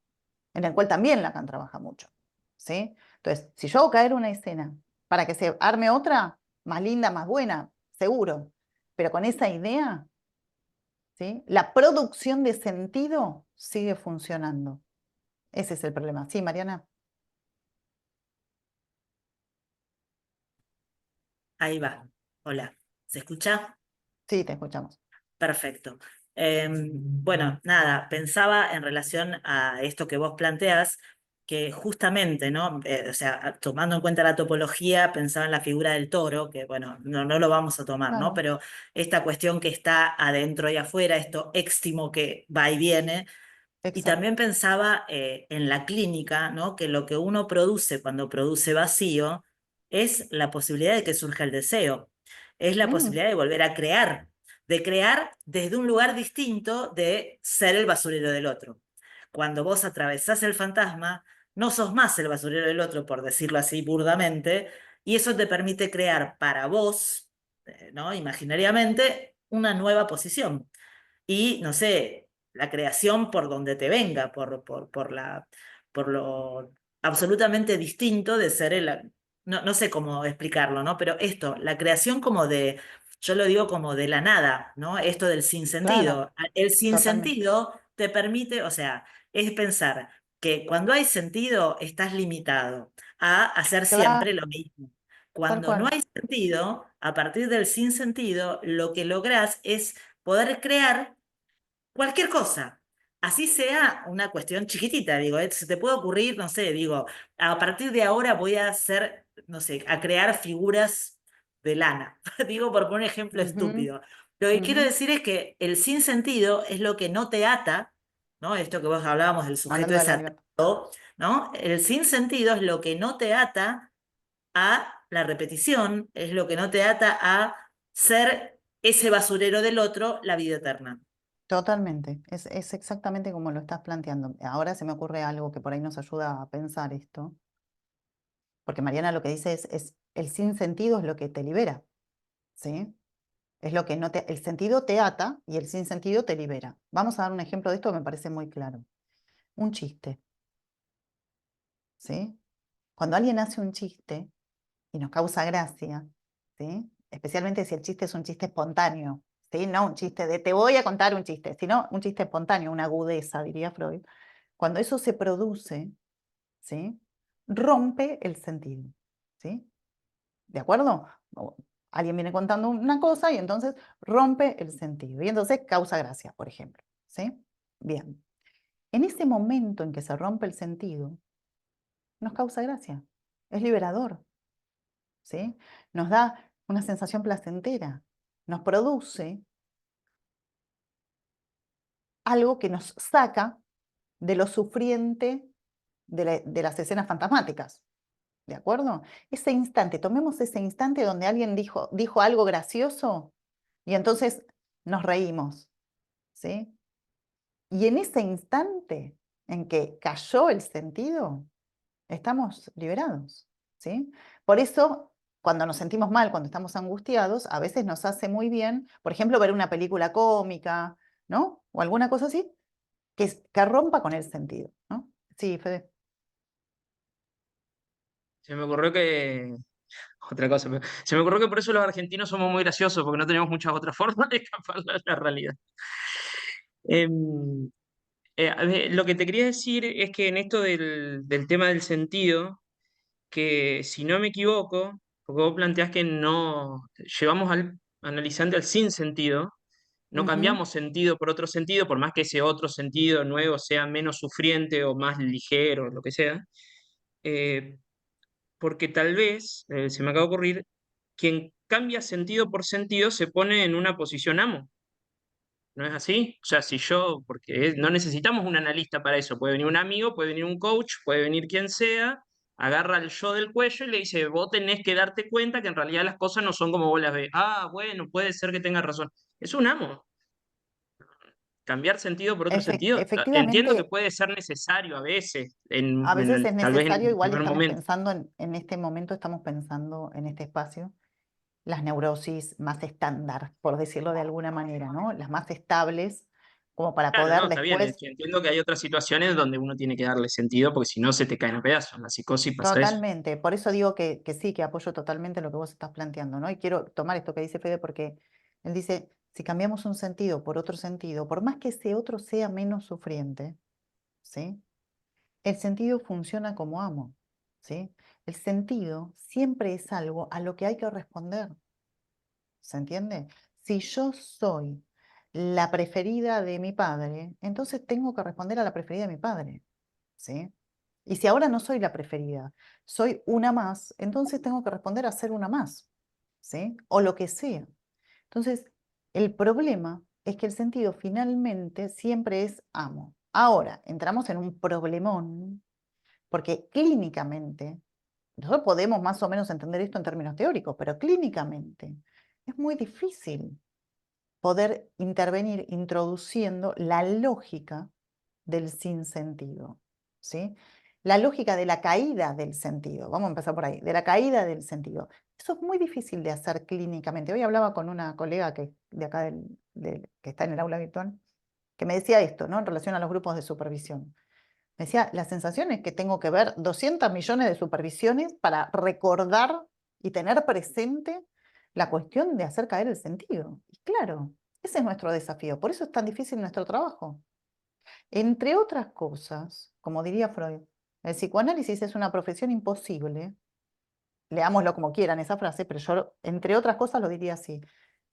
en el cual también Lacan trabaja mucho, ¿sí? Entonces, si yo hago caer una escena para que se arme otra, más linda, más buena, seguro, pero con esa idea, ¿sí?, la producción de sentido sigue funcionando. Ese es el problema. Sí, Mariana. Ahí va. Hola. ¿Se escucha? Sí, te escuchamos. Perfecto. Bueno, nada, pensaba en relación a esto que vos planteás, que justamente, ¿no? O sea, tomando en cuenta la topología, pensaba en la figura del toro, que bueno, no lo vamos a tomar, ¿no? Claro. Pero esta cuestión que está adentro y afuera, esto éxtimo que va y viene. Y Exacto. también pensaba en la clínica, ¿no? Que lo que uno produce cuando produce vacío es la posibilidad de que surja el deseo, es la posibilidad de volver a crear, de crear desde un lugar distinto de ser el basurero del otro. Cuando vos atravesás el fantasma, no sos más el basurero del otro, por decirlo así burdamente, y eso te permite crear para vos, ¿no?, imaginariamente, una nueva posición. Y, no sé, la creación por donde te venga, por lo absolutamente distinto de ser el... No sé cómo explicarlo, ¿no? Pero esto, la creación como de, yo lo digo como de la nada, ¿no? Esto del sinsentido. Claro, El totalmente. sinsentido te permite, o sea, es pensar que cuando hay sentido estás limitado a hacer Claro, siempre lo mismo. tal Cuando no cual. hay sentido, a partir del sinsentido, lo que lográs es poder crear cualquier cosa. así sea una cuestión chiquitita, digo, se te puede ocurrir, no sé, digo, a partir de ahora voy a hacer, no sé, a crear figuras de lana, digo por poner un ejemplo Ujú, estúpido. Lo que quiero ujú. decir es que el sinsentido es lo que no te ata, ¿no? Esto que vos hablábamos del sujeto Hablando de la desatado, libertad. ¿no? El sinsentido es lo que no te ata a la repetición, es lo que no te ata a ser ese basurero del otro la vida eterna. Totalmente, es exactamente como lo estás planteando. Ahora se me ocurre algo que por ahí nos ayuda a pensar esto, porque Mariana lo que dice es el sinsentido es lo que te libera, ¿sí? Es lo que no te, el sentido te ata y el sinsentido te libera. Vamos a dar un ejemplo de esto que me parece muy claro. Un chiste, ¿sí? Cuando alguien hace un chiste y nos causa gracia, ¿sí? Especialmente si el chiste es un chiste espontáneo, ¿sí? No un chiste de te voy a contar un chiste, sino un chiste espontáneo, una agudeza, diría Freud. Cuando eso se produce, ¿sí? Rompe el sentido, ¿sí? ¿De acuerdo? Alguien viene contando una cosa y entonces rompe el sentido y entonces causa gracia, por ejemplo, ¿sí? Bien. En ese momento en que se rompe el sentido, nos causa gracia, es liberador, ¿sí? Nos da una sensación placentera, nos produce algo que nos saca de lo sufriente de las escenas fantasmáticas, ¿de acuerdo? Ese instante, tomemos ese instante donde alguien dijo algo gracioso y entonces nos reímos, ¿sí? Y en ese instante en que cayó el sentido, estamos liberados, ¿sí? Por eso, cuando nos sentimos mal, cuando estamos angustiados, a veces nos hace muy bien, por ejemplo, ver una película cómica, ¿no? O alguna cosa así, que rompa con el sentido, ¿no? Sí, Fede. Se me ocurrió que, otra cosa, se me ocurrió que por eso los argentinos somos muy graciosos, porque no tenemos muchas otras formas de escapar de la realidad. Em, a ver, lo que te quería decir es que en esto del tema del sentido, que si no me equivoco, porque vos planteás que no llevamos al analizante al sinsentido, no Ujú. cambiamos sentido por otro sentido, por más que ese otro sentido nuevo sea menos sufriente o más ligero, lo que sea, eh, porque tal vez, se me acaba de ocurrir, quien cambia sentido por sentido se pone en una posición amo. ¿No es así? O sea, si yo, porque no necesitamos un analista para eso, puede venir un amigo, puede venir un coach, puede venir quien sea, agarra al yo del cuello y le dice, vos tenés que darte cuenta que en realidad las cosas no son como vos las ves. Ah, bueno, puede ser que tengas razón. Es un amo. Cambiar sentido por otro sentido. Entiendo que Efectivamente, puede ser necesario a veces, a veces es tal vez en necesario, el igual primer estamos momento. pensando en este momento, estamos pensando en este espacio, las neurosis más estándar, por decirlo de alguna manera, ¿no? Las más estables, como para Claro, poder no, está bien. después, Entiendo que hay otras situaciones donde uno tiene que darle sentido porque si no se te caen a pedazos. En la psicosis pasa eso. totalmente, por eso digo que sí, que apoyo totalmente lo que vos estás planteando, ¿no? Y quiero tomar esto que dice Fede porque él dice, si cambiamos un sentido por otro sentido, por más que ese otro sea menos sufriente, ¿sí? El sentido funciona como amo, ¿sí? El sentido siempre es algo a lo que hay que responder, ¿se entiende? Si yo soy la preferida de mi padre, entonces tengo que responder a la preferida de mi padre, ¿sí? Y si ahora no soy la preferida, soy una más, entonces tengo que responder a ser una más, ¿sí? O lo que sea. Entonces, el problema es que el sentido finalmente siempre es amo. Ahora, entramos en un problemón, porque clínicamente, nosotros podemos más o menos entender esto en términos teóricos, pero clínicamente es muy difícil poder intervenir introduciendo la lógica del sinsentido, ¿sí? La lógica de la caída del sentido, vamos a empezar por ahí, de la caída del sentido. Eso es muy difícil de hacer clínicamente. Hoy hablaba con una colega de acá que está en el aula virtual, que me decía esto, ¿no? En relación a los grupos de supervisión. Me decía, la sensación es que tengo que ver 200 millones de supervisiones para recordar y tener presente la cuestión de hacer caer el sentido. Y claro, ese es nuestro desafío, por eso es tan difícil nuestro trabajo. Entre otras cosas, como diría Freud, el psicoanálisis es una profesión imposible, leámoslo como quieran esa frase, pero yo, entre otras cosas, lo diría así.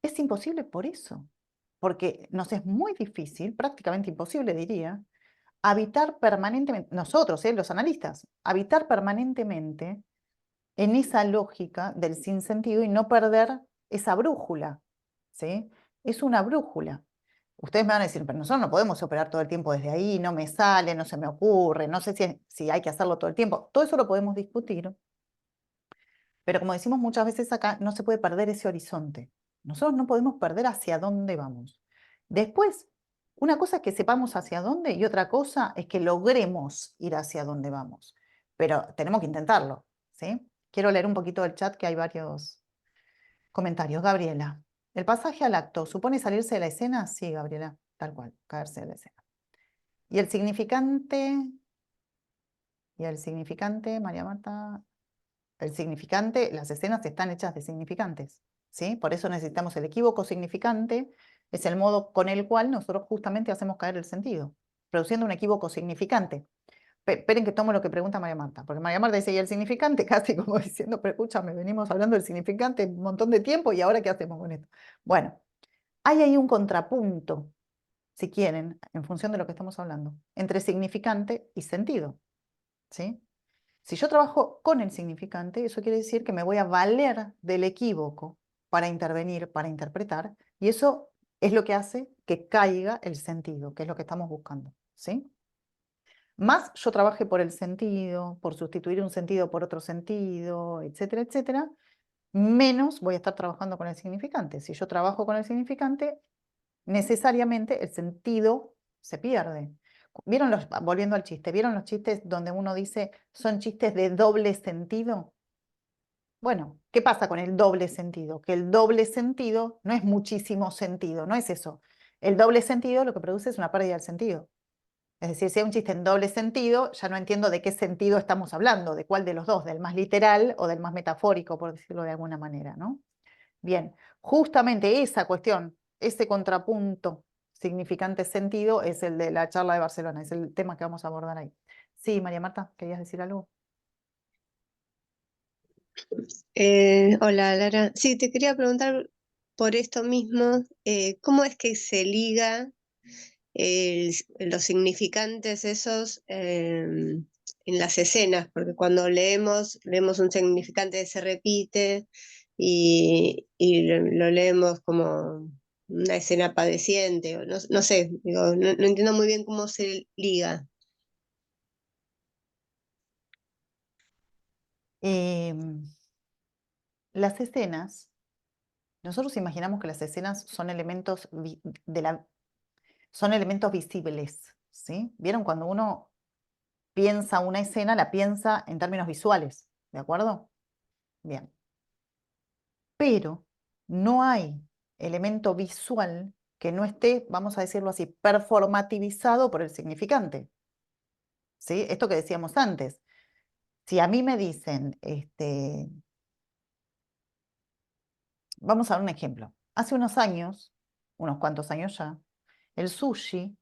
Es imposible por eso, porque nos es muy difícil, prácticamente imposible diría, habitar permanentemente, nosotros, los analistas, habitar permanentemente en esa lógica del sinsentido y no perder esa brújula, ¿sí? Es una brújula. Ustedes me van a decir, pero nosotros no podemos operar todo el tiempo desde ahí, no me sale, no se me ocurre, no sé si hay que hacerlo todo el tiempo. Todo eso lo podemos discutir, pero como decimos muchas veces acá, no se puede perder ese horizonte. Nosotros no podemos perder hacia dónde vamos. Después, una cosa es que sepamos hacia dónde y otra cosa es que logremos ir hacia dónde vamos. Pero tenemos que intentarlo, ¿sí? Quiero leer un poquito del chat que hay varios comentarios. Gabriela, ¿el pasaje al acto supone salirse de la escena? Sí, Gabriela, tal cual, caerse de la escena. ¿Y el significante? María Marta, el significante, las escenas están hechas de significantes, ¿sí? Por eso necesitamos el equívoco significante, es el modo con el cual nosotros justamente hacemos caer el sentido, produciendo un equívoco significante. Esperen que tomo lo que pregunta María Marta, porque María Marta dice, ¿y el significante? Casi como diciendo, pero escúchame, venimos hablando del significante un montón de tiempo y ahora ¿qué hacemos con esto? Bueno, hay ahí un contrapunto, si quieren, en función de lo que estamos hablando, entre significante y sentido, ¿sí? Si yo trabajo con el significante, eso quiere decir que me voy a valer del equívoco para intervenir, para interpretar, y eso es lo que hace que caiga el sentido, que es lo que estamos buscando, ¿sí? Más yo trabaje por el sentido, por sustituir un sentido por otro sentido, etcétera, etcétera, menos voy a estar trabajando con el significante. Si yo trabajo con el significante, necesariamente el sentido se pierde. ¿Vieron volviendo al chiste, ¿vieron los chistes donde uno dice son chistes de doble sentido? Bueno, ¿qué pasa con el doble sentido? Que el doble sentido no es muchísimo sentido, no es eso. El doble sentido lo que produce es una pérdida del sentido. Es decir, si hay un chiste en doble sentido, ya no entiendo de qué sentido estamos hablando, de cuál de los dos, del más literal o del más metafórico, por decirlo de alguna manera, ¿no? Bien, justamente esa cuestión, ese contrapunto significante sentido es el de la charla de Barcelona, es el tema que vamos a abordar ahí. Sí, María Marta, ¿querías decir algo? Hola Lara, sí, te quería preguntar por esto mismo, ¿cómo es que se liga los significantes esos en las escenas? Porque cuando leemos un significante que se repite y lo leemos como una escena padeciente, o no sé, digo, no entiendo muy bien cómo se liga. Las escenas, nosotros imaginamos que las escenas son elementos, son elementos visibles, ¿sí? ¿Vieron? Cuando uno piensa una escena, la piensa en términos visuales, ¿de acuerdo? Bien. Pero no hay elemento visual que no esté, vamos a decirlo así, performativizado por el significante, ¿sí? Esto que decíamos antes. Si a mí me dicen, vamos a dar un ejemplo. Hace unos años, unos cuantos años ya, el sushi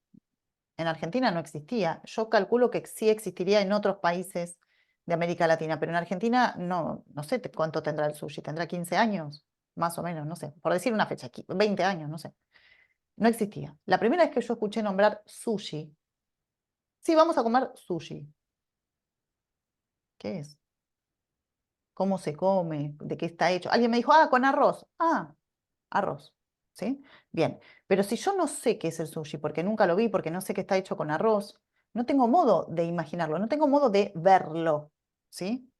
en Argentina no existía. Yo calculo que sí existiría en otros países de América Latina, pero en Argentina no sé cuánto tendrá el sushi. ¿Tendrá 15 años? Más o menos, no sé. Por decir una fecha, 20 años, no sé. No existía. La primera vez que yo escuché nombrar sushi, sí, vamos a comer sushi. ¿Qué es? ¿Cómo se come? ¿De qué está hecho? Alguien me dijo, con arroz. Ah, arroz. ¿Sí? Bien. Pero si yo no sé qué es el sushi, porque nunca lo vi, porque no sé que está hecho con arroz, no tengo modo de imaginarlo, no tengo modo de verlo. ¿Sí?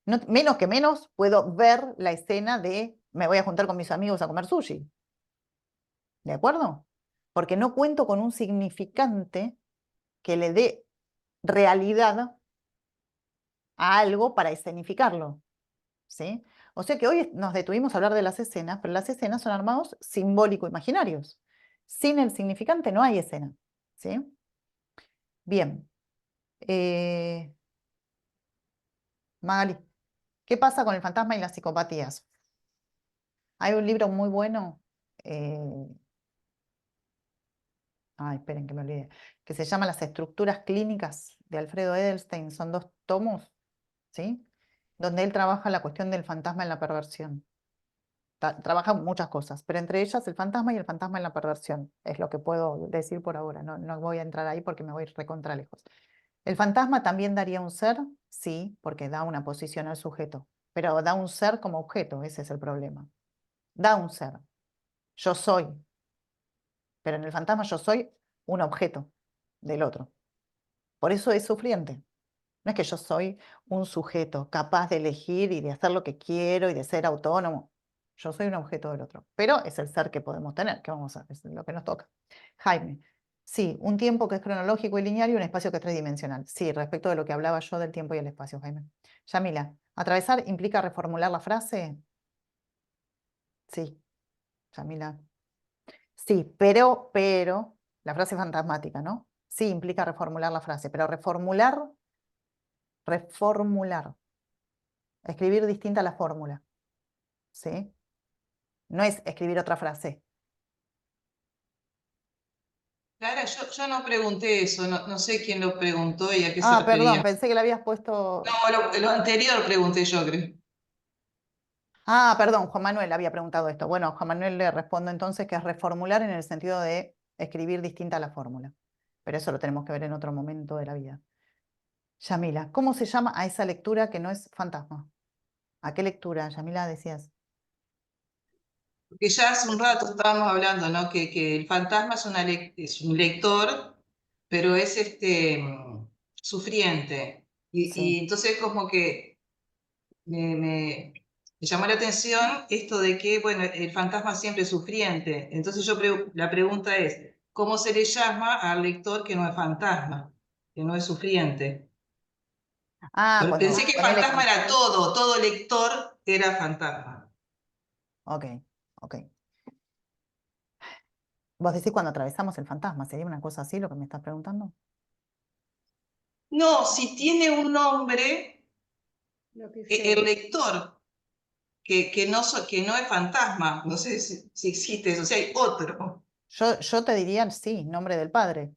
Menos que menos puedo ver la escena de me voy a juntar con mis amigos a comer sushi. ¿De acuerdo? Porque no cuento con un significante que le dé realidad a algo para escenificarlo, ¿sí? O sea que hoy nos detuvimos a hablar de las escenas, pero las escenas son armados simbólico-imaginarios. Sin el significante no hay escena, ¿sí? Bien. Magali, ¿qué pasa con el fantasma y las psicopatías? Hay un libro muy bueno, esperen que me olvide, que se llama Las estructuras clínicas de Alfredo Edelstein, son 2 tomos, ¿sí? Donde él trabaja la cuestión del fantasma en la perversión. trabaja muchas cosas, pero entre ellas el fantasma y el fantasma en la perversión, es lo que puedo decir por ahora, no voy a entrar ahí porque me voy recontra lejos. ¿El fantasma también daría un ser? Sí, porque da una posición al sujeto, pero da un ser como objeto, ese es el problema. Da un ser. Yo soy, pero en el fantasma yo soy un objeto del otro. Por eso es sufriente. No es que yo soy un sujeto capaz de elegir y de hacer lo que quiero y de ser autónomo. Yo soy un objeto del otro, pero es el ser que podemos tener, que vamos a, es lo que nos toca. Jaime, sí, un tiempo que es cronológico y lineal y un espacio que es tridimensional. Sí, respecto de lo que hablaba yo del tiempo y el espacio, Jaime. Yamila, ¿atravesar implica reformular la frase? Sí, Yamila. Sí, pero, la frase fantasmática, ¿no? Sí, implica reformular la frase, pero reformular, escribir distinta la fórmula, ¿sí? No es escribir otra frase. Clara, yo no pregunté eso, no sé quién lo preguntó y a qué se Ah, perdón, refería. pensé que le habías puesto... No, lo anterior pregunté yo, creo. Ah, perdón, Juan Manuel había preguntado esto. Bueno, Juan Manuel le respondo entonces que es reformular en el sentido de escribir distinta la fórmula. Pero eso lo tenemos que ver en otro momento de la vida. Yamila, ¿cómo se llama a esa lectura que no es fantasma? ¿A qué lectura, Yamila, decías? Porque ya hace un rato estábamos hablando, ¿no? Que el fantasma es un lector, pero es sufriente. Y entonces como que me llamó la atención esto de que, bueno, el fantasma siempre es sufriente. Entonces la pregunta es, ¿cómo se le llama al lector que no es fantasma, que no es sufriente? Ah, cuando Pensé que ponele... fantasma era todo lector era fantasma. Ok, ok. ¿Vos decís cuando atravesamos el fantasma? ¿Sería una cosa así lo que me estás preguntando? No, si tiene un nombre, el lector, que no es fantasma, no sé si existe eso, si hay otro. Yo te diría, sí, nombre del padre.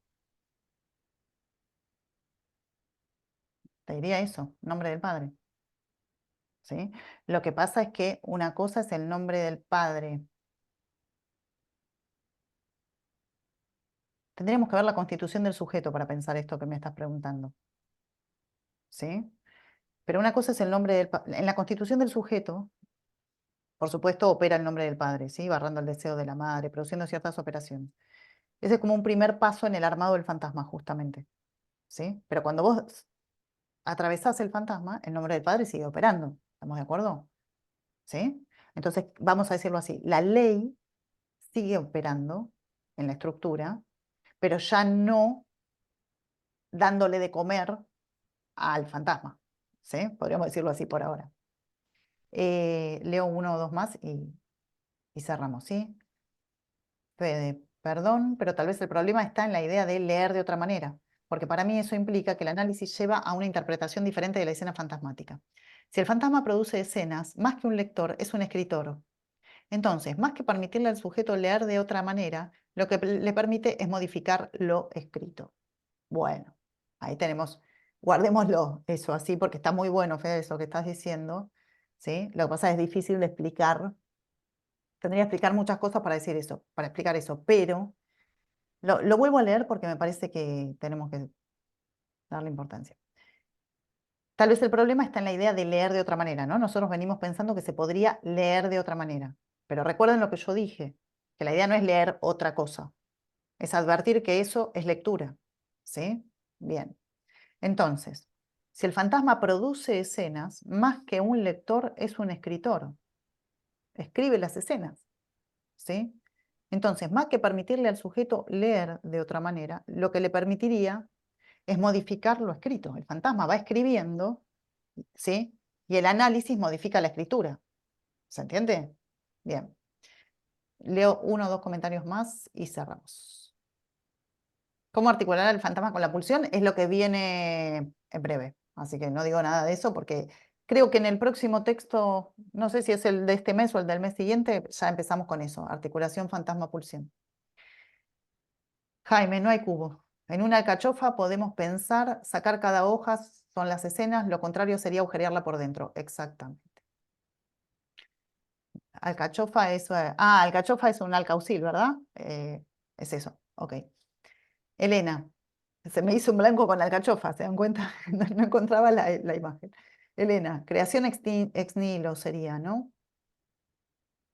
Te diría eso, nombre del padre. ¿Sí? Lo que pasa es que una cosa es el nombre del padre. Tendríamos que ver la constitución del sujeto para pensar esto que me estás preguntando. ¿Sí? Pero una cosa es el nombre del padre. En la constitución del sujeto, por supuesto, opera el nombre del padre, ¿sí? Barrando el deseo de la madre, produciendo ciertas operaciones. Ese es como un primer paso en el armado del fantasma, justamente. ¿Sí? Pero cuando vos atravesás el fantasma, el nombre del padre sigue operando. ¿Estamos de acuerdo? ¿Sí? Entonces, vamos a decirlo así, la ley sigue operando en la estructura, pero ya no dándole de comer al fantasma. ¿Sí? Podríamos decirlo así por ahora. Leo uno o dos más y cerramos, ¿sí? Fede, perdón, pero tal vez el problema está en la idea de leer de otra manera, porque para mí eso implica que el análisis lleva a una interpretación diferente de la escena fantasmática. Si el fantasma produce escenas, más que un lector, es un escritor. Entonces, más que permitirle al sujeto leer de otra manera, lo que le permite es modificar lo escrito. Bueno, ahí tenemos, guardémoslo eso así, porque está muy bueno, Fede, eso que estás diciendo, ¿sí? Lo que pasa es difícil de explicar. Tendría que explicar muchas cosas para decir eso, para explicar eso, pero lo vuelvo a leer porque me parece que tenemos que darle importancia. Tal vez el problema está en la idea de leer de otra manera, ¿no? Nosotros venimos pensando que se podría leer de otra manera, pero recuerden lo que yo dije, que la idea no es leer otra cosa, es advertir que eso es lectura, ¿sí? Bien. Entonces, si el fantasma produce escenas, más que un lector es un escritor, escribe las escenas, ¿sí? Entonces, más que permitirle al sujeto leer de otra manera, lo que le permitiría es modificar lo escrito. El fantasma va escribiendo, ¿sí? Y el análisis modifica la escritura. ¿Se entiende? Bien. Leo uno o dos comentarios más y cerramos. ¿Cómo articular el fantasma con la pulsión? Es lo que viene en breve. Así que no digo nada de eso porque creo que en el próximo texto, no sé si es el de este mes o el del mes siguiente, ya empezamos con eso, articulación fantasma-pulsión. Jaime, no hay cubo. En una alcachofa podemos pensar, sacar cada hoja, son las escenas, lo contrario sería agujerearla por dentro. Exactamente. Alcachofa es... alcachofa es un alcaucil, ¿verdad? Es eso, ok. Elena, se me hizo un blanco con alcachofa, ¿se dan cuenta? No encontraba la imagen. Elena, creación ex nihilo sería, ¿no?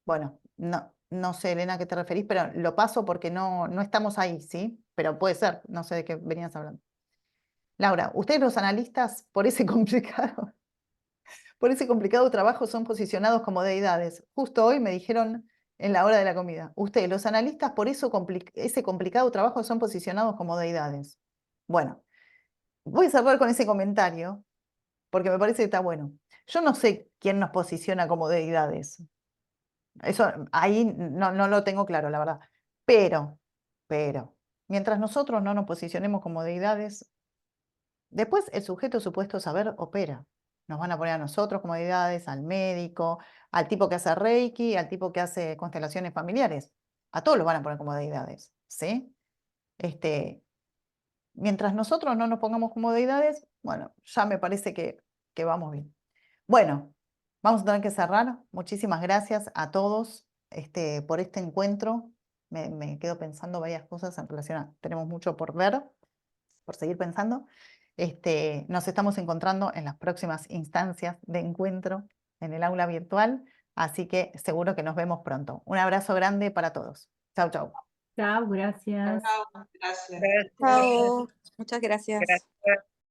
Bueno, no sé, Elena, a qué te referís, pero lo paso porque no estamos ahí, ¿sí? Pero puede ser, no sé de qué venías hablando. Laura, ustedes los analistas, por ese complicado trabajo, son posicionados como deidades. Justo hoy me dijeron en la hora de la comida, ustedes, los analistas, por ese complicado trabajo, son posicionados como deidades. Bueno, voy a cerrar con ese comentario, porque me parece que está bueno. Yo no sé quién nos posiciona como deidades. Eso ahí no lo tengo claro, la verdad. Pero, mientras nosotros no nos posicionemos como deidades, después el sujeto supuesto saber opera. Nos van a poner a nosotros como deidades, al médico, al tipo que hace Reiki, al tipo que hace constelaciones familiares. A todos los van a poner como deidades, ¿sí? Mientras nosotros no nos pongamos como deidades, bueno, ya me parece que vamos bien. Bueno, vamos a tener que cerrar. Muchísimas gracias a todos por este encuentro. Me quedo pensando varias cosas en relación a... Tenemos mucho por ver, por seguir pensando. Nos estamos encontrando en las próximas instancias de encuentro en el aula virtual, así que seguro que nos vemos pronto. Un abrazo grande para todos. Chau, chau. Chao, gracias. Gracias. Chao, muchas gracias. Gracias.